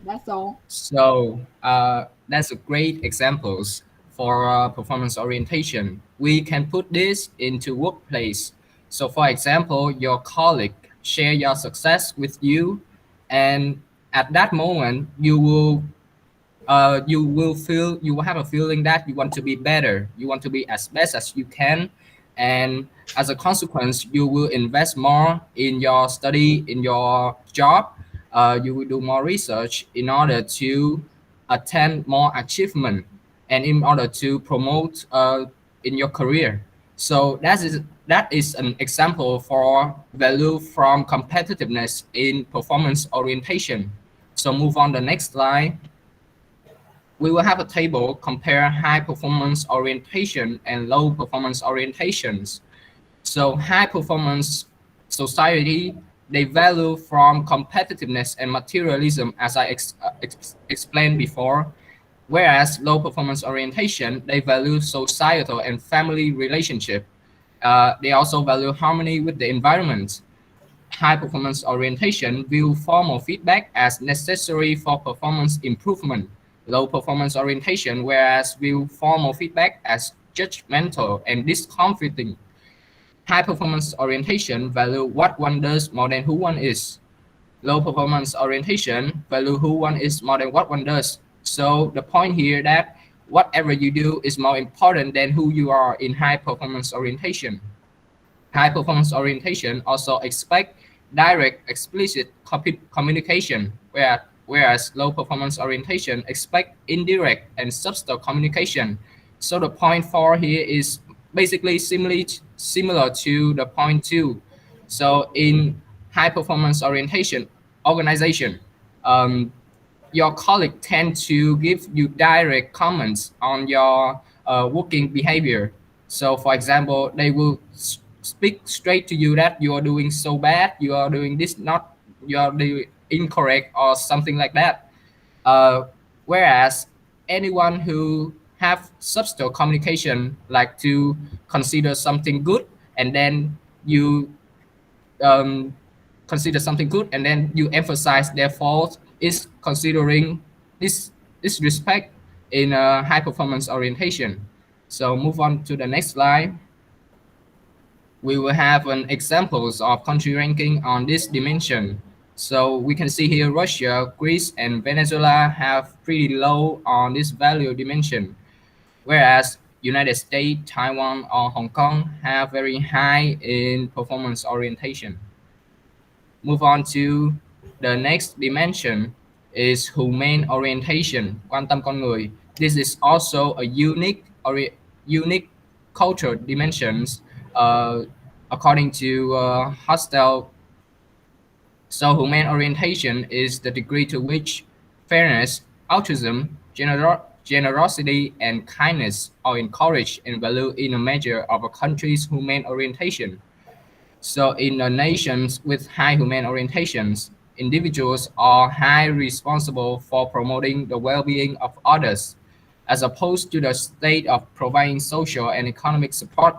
that's all. So that's a great examples for performance orientation. We can put this into workplace. So for example, your colleague share your success with you, and at that moment you will have a feeling that you want to be better, you want to be as best as you can, and as a consequence you will invest more in your study, in your job. You will do more research in order to attain more achievement and in order to promote in your career. So that is an example for value from competitiveness in performance orientation. So move on the next slide. We will have a table compare high performance orientation and low performance orientations. So high performance society, they value from competitiveness and materialism, as I explained before, whereas low performance orientation, they value societal and family relationship. They also value harmony with the environment. High performance orientation view formal feedback as necessary for performance improvement. Low performance orientation, whereas view formal feedback as judgmental and discomforting. High performance orientation value what one does more than who one is. Low performance orientation value who one is more than what one does. So the point here that whatever you do is more important than who you are in high performance orientation. High performance orientation also expect direct, explicit communication, whereas low performance orientation expect indirect and subtle communication. So the point 4 here is basically similar to the point 2. So in high performance orientation organization, your colleague tend to give you direct comments on your working behavior. So for example, they will speak straight to you that you are doing so bad, you are doing this not, you are doing incorrect or something like that. Whereas anyone who have subtle communication, like to consider something good, and then you um, consider something good and then you emphasize their fault is considering this respect in a high performance orientation. So move on to the next slide. We will have an examples of country ranking on this dimension. So we can see here Russia, Greece, and Venezuela have pretty low on this value dimension, whereas United States, Taiwan, or Hong Kong have very high in performance orientation. Move on to the next dimension is humane orientation, quan tâm con người. This is also a unique cultural dimensions uh, according to Hostel. So humane orientation is the degree to which fairness, altruism, generosity, and kindness are encouraged and valued in a measure of a country's humane orientation. So in the nations with high human orientations, individuals are highly responsible for promoting the well-being of others, as opposed to the state of providing social and economic support.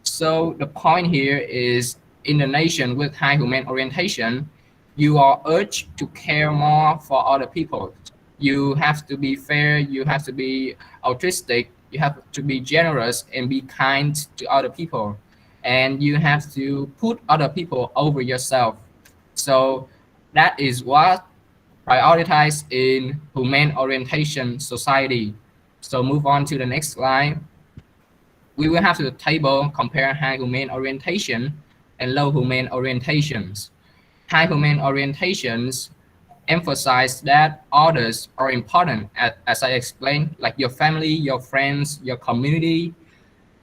So the point here is in the nation with high human orientation, you are urged to care more for other people. You have to be fair, you have to be altruistic, you have to be generous and be kind to other people. And you have to put other people over yourself. So that is what prioritized in human orientation society. So move on to the next slide. We will have the table compare high human orientation and low human orientations. High human orientations emphasize that others are important, as I explained, like your family, your friends, your community,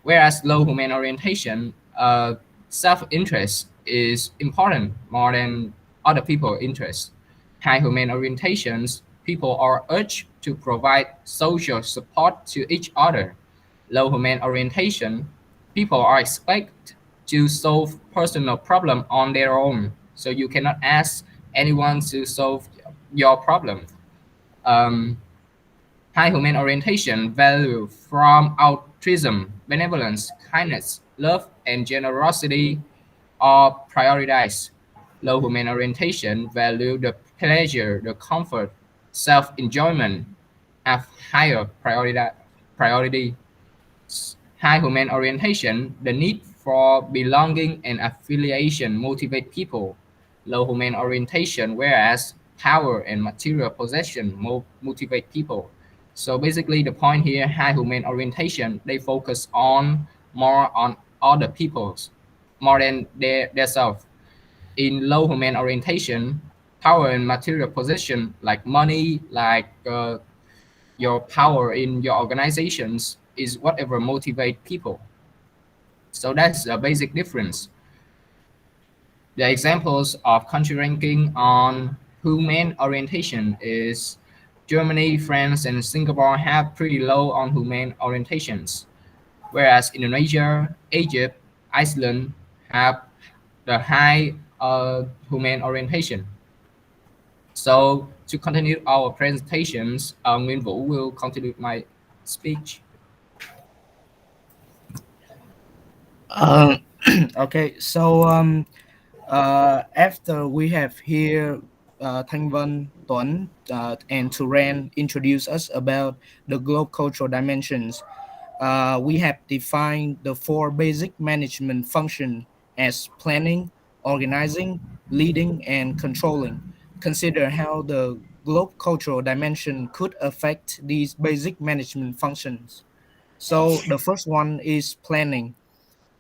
whereas low human orientation, self-interest is important more than other people's interests. High human orientations, people are urged to provide social support to each other. Low human orientation, people are expected to solve personal problem on their own. So you cannot ask anyone to solve your problem. Um, High human orientation value from altruism, benevolence, kindness, love, and generosity are prioritized. Low human orientation value the pleasure, the comfort, self-enjoyment have higher priority. High human orientation, the need for belonging and affiliation motivate people. Low human orientation, whereas power and material possession motivate people. So basically the point here, high human orientation, they focus on more on other people's more than their self. In low human orientation, power and material possession like money, like your power in your organizations is whatever motivate people. So that's a basic difference. The examples of country ranking on human orientation is Germany, France, and Singapore have pretty low on human orientations, whereas Indonesia, Egypt, Iceland have the high human orientation. So to continue our presentations, Nguyen Vũ will continue my speech. Okay, so after we have here Thanh Vân, Tuấn, and Turan introduce us about the global cultural dimensions, we have defined the four basic management functions as planning, organizing, leading, and controlling. Consider how the global cultural dimension could affect these basic management functions. So the first one is planning.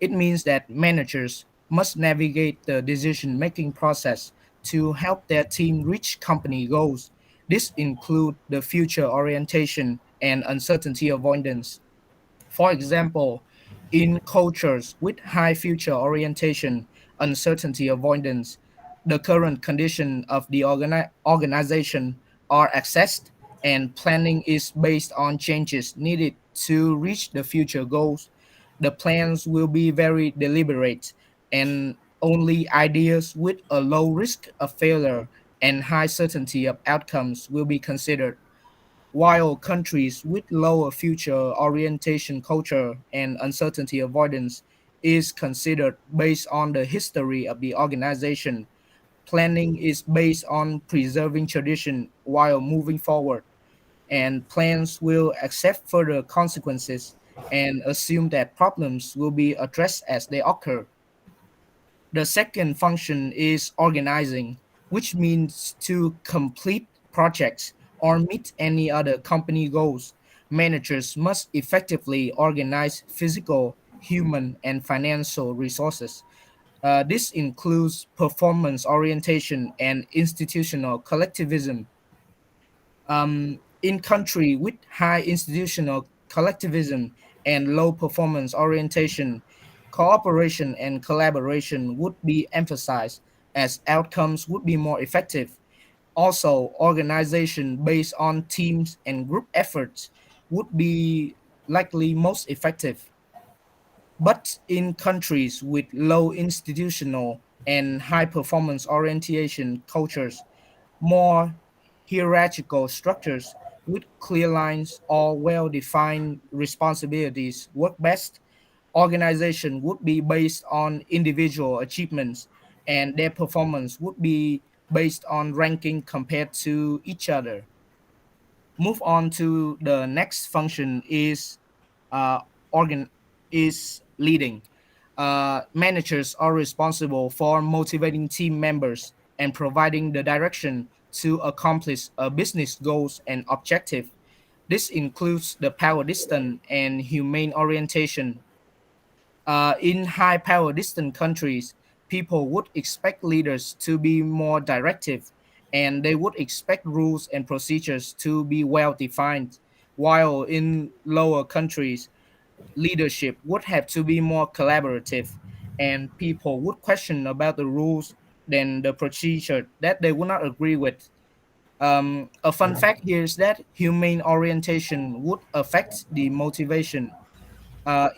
It means that managers must navigate the decision-making process to help their team reach company goals. This includes the future orientation and uncertainty avoidance. For example, in cultures with high future orientation, uncertainty avoidance, the current condition of the organization are assessed and planning is based on changes needed to reach the future goals. The plans will be very deliberate and only ideas with a low risk of failure and high certainty of outcomes will be considered, while countries with lower future orientation culture and uncertainty avoidance is considered based on the history of the organization. Planning is based on preserving tradition while moving forward, and plans will accept further consequences and assume that problems will be addressed as they occur. The second function is organizing, which means to complete projects or meet any other company goals. Managers must effectively organize physical, human, and financial resources. This includes performance orientation and institutional collectivism. In country with high institutional collectivism and low performance orientation, cooperation and collaboration would be emphasized as outcomes would be more effective. Also, organization based on teams and group efforts would be likely most effective. But in countries with low institutional and high performance orientation cultures, more hierarchical structures with clear lines or well defined responsibilities work best. Organization would be based on individual achievements, and their performance would be based on ranking compared to each other. Move on to the next function is uh, organ is leading. Managers are responsible for motivating team members and providing the direction to accomplish business goals and objective. This includes the power distance and humane orientation. In high power distant countries, people would expect leaders to be more directive, and they would expect rules and procedures to be well defined. While in lower countries, leadership would have to be more collaborative, and people would question about the rules than the procedure that they would not agree with. A fun fact here is that humane orientation would affect the motivation.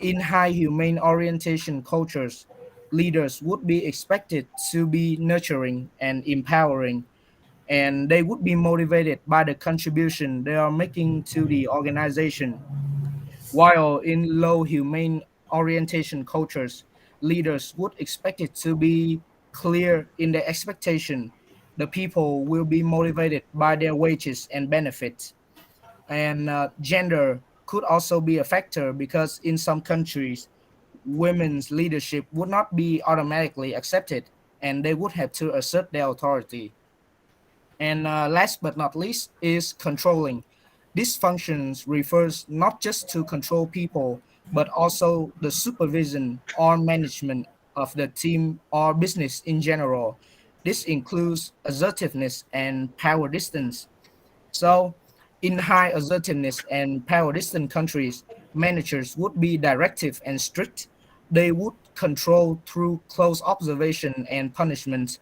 In high humane orientation cultures, leaders would be expected to be nurturing and empowering, and they would be motivated by the contribution they are making to the organization. While in low humane orientation cultures, leaders would expect it to be clear in their expectation. The people will be motivated by their wages and benefits. And gender could also be a factor because in some countries, women's leadership would not be automatically accepted and they would have to assert their authority. And last but not least is controlling. These functions refers not just to control people, but also the supervision or management of the team or business in general. This includes assertiveness and power distance. So, in high assertiveness and power distant countries, managers would be directive and strict. They would control through close observation and punishment.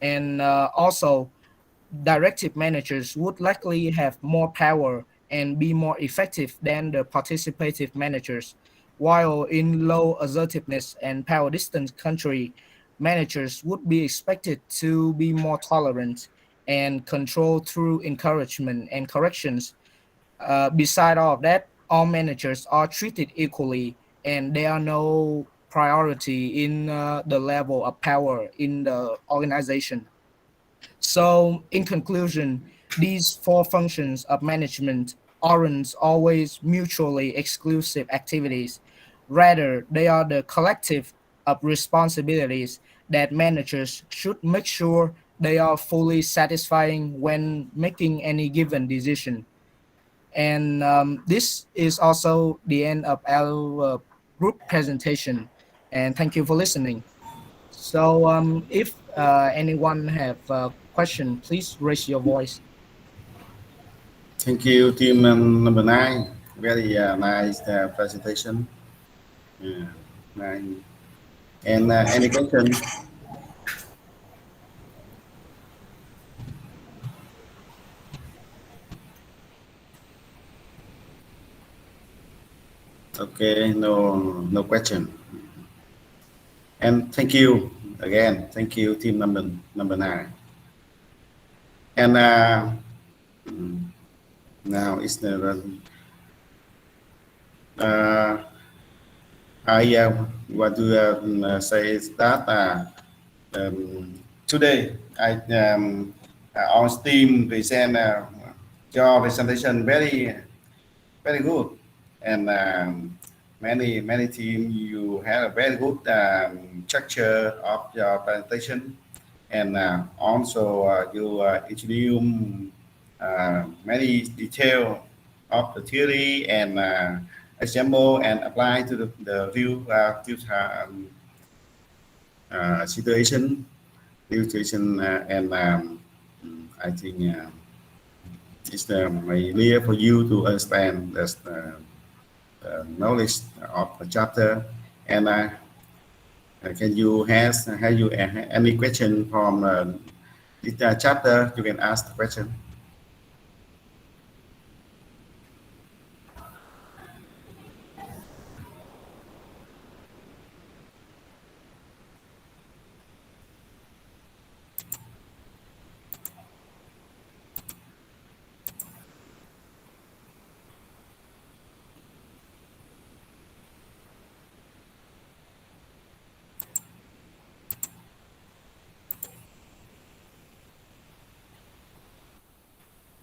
And also, directive managers would likely have more power and be more effective than the participative managers. While in low assertiveness and power distant country, managers would be expected to be more tolerant and control through encouragement and corrections. Beside all of that, all managers are treated equally and there are no priority in the level of power in the organization. So, in conclusion, these four functions of management aren't always mutually exclusive activities. Rather, they are the collective of responsibilities that managers should make sure they are fully satisfying when making any given decision. And this is also the end of our group presentation. And thank you for listening. So if anyone have a question, please raise your voice. Thank you, team number 9. Very nice presentation. Yeah, nice. And any question? Okay, no question. And thank you again. Thank you, team number 9. And now is the I want to say is that today on Steam present your presentation very good, and many team you have a very good structure of your presentation, and also you introduce many detail of the theory and example and apply to the situation situation and I think it's easier for you to understand the knowledge of the chapter. And can you have you any question from this chapter? You can ask the question.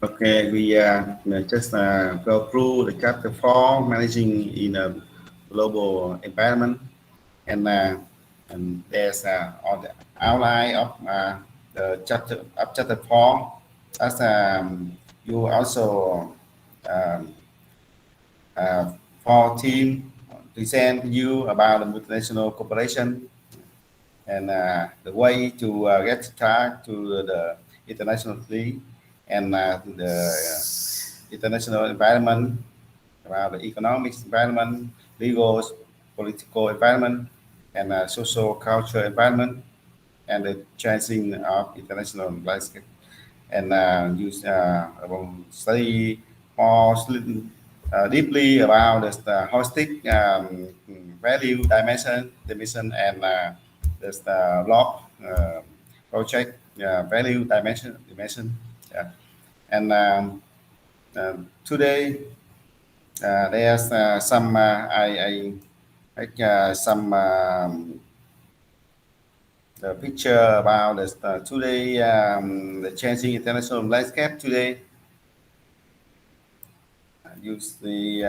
Okay, we just go through the chapter 4, managing in a global environment, and there's on the outline of the chapter 4. As you also um, for team present you about the multinational corporation and the way to get started to the internationally and the international environment, about the economic environment, legal, political environment, and social cultural environment, and the changing of international landscape. And use study more deeply about the holistic value dimension and the law project value dimension. Yeah. And today there's some I like some the picture about today the changing international landscape today. Use the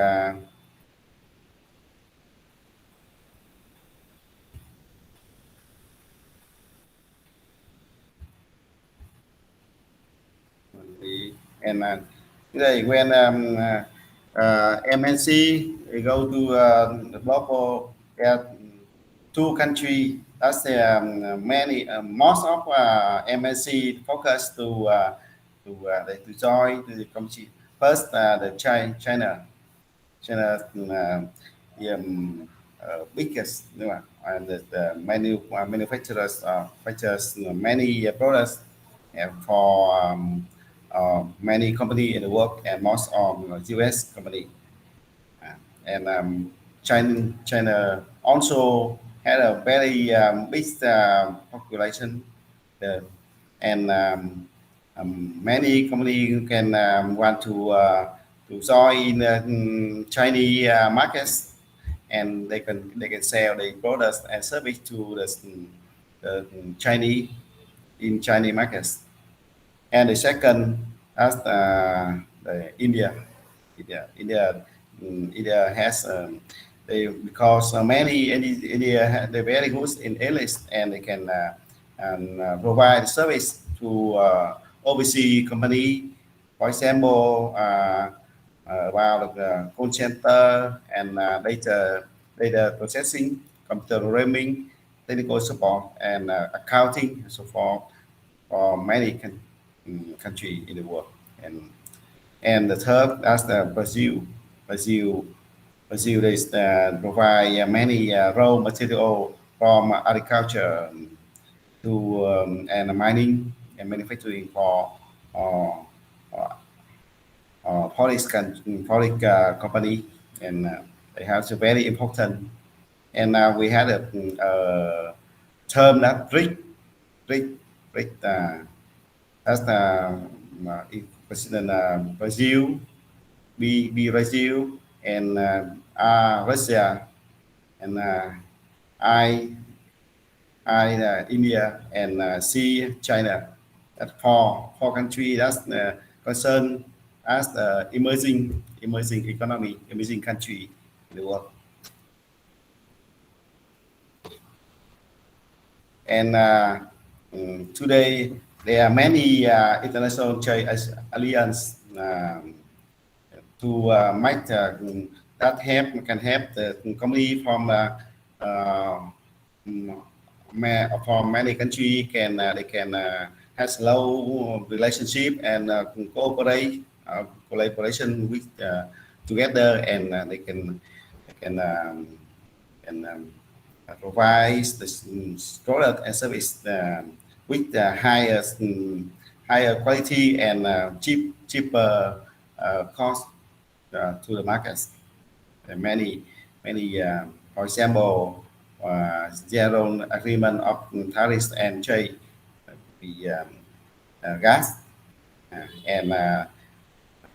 and today when MNC go to the global two country, that's many most of MNC focus to join the community. First, the China the biggest, and the manufacturers manufactures many products for many company in the world and most of US company. And China also had a very big population, uh, and many companies can want to join Chinese markets, and they can sell the products and service to the Chinese in Chinese markets. And the second, as the India has because many India they're very good in English, and they can provide service to overseas company, for example, about the call center and data processing, computer programming, technical support, and accounting and so forth for many country in the world. And the third, that's the Brazil. Brazil is provide many raw material from agriculture to and mining and manufacturing for uh, uh, Polish company, and they have a very important. And we had a term that rich, rich. As President Brazil, be Brazil, and Russia, and I, India, and C, China. That four countries that's concerned as the emerging economy, emerging country in the world. And today there are many international trade alliance to make that can help the company from from many countries can they can has low relationship and collaboration with together, and they can provide the product and service with the higher quality and cheaper cost to the markets. And many, for example, zero agreement of tariffs and trade, the gas and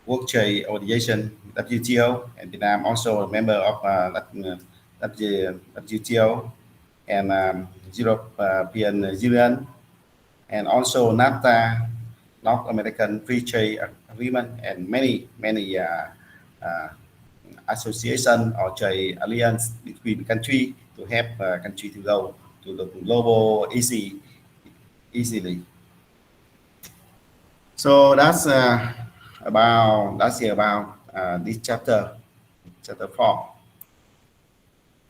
World Trade Organization (WTO), and Vietnam also a member of WTO, and European Union, and also NAFTA, North American Free Trade Agreement, and many association or trade alliance between country to help country to go to the global easily. So that's about this chapter 4,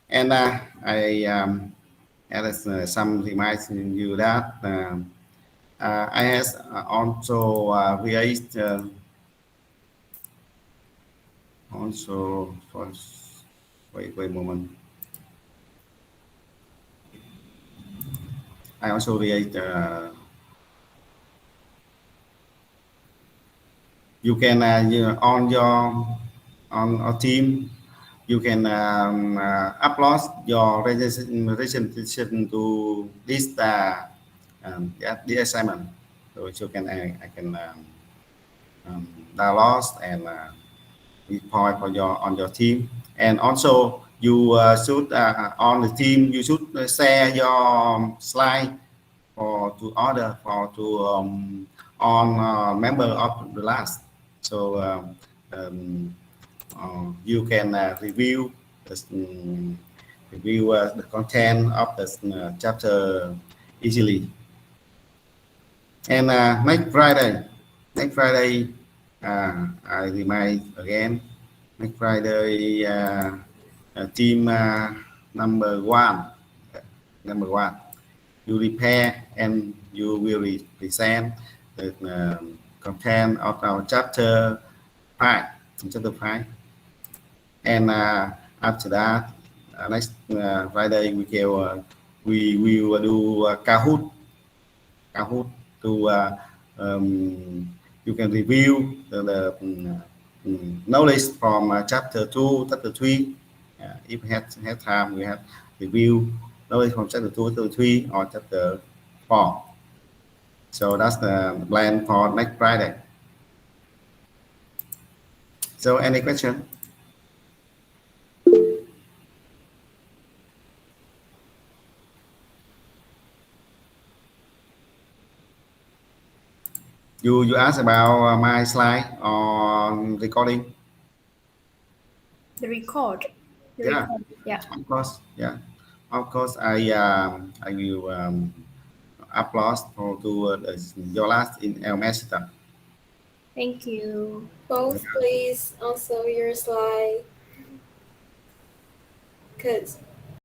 and I added some remarks in you that I has also raised also for wait a moment. I also raised you can on our team you can upload your registration to this the assignment, so you can I can download and report for on your team. And also you should on the team you should share your slide to order on member of the class, so you can review the content of the chapter easily. And next Friday, I remind again, next Friday, team number one, you prepare and you will present the content of our chapter 5. And after that, next Friday we will do Kahoot to you can review the knowledge from chapter 2, chapter 3. If we have time, we have review knowledge from chapter 2, chapter 3, or chapter 4. So that's the plan for next Friday. So any question? You asked about my slide on recording. The record. Yeah. Yeah. Of course. Yeah. Of course. I will upload to your last in LMS. Thank you. Both, please. Also, your slide. Because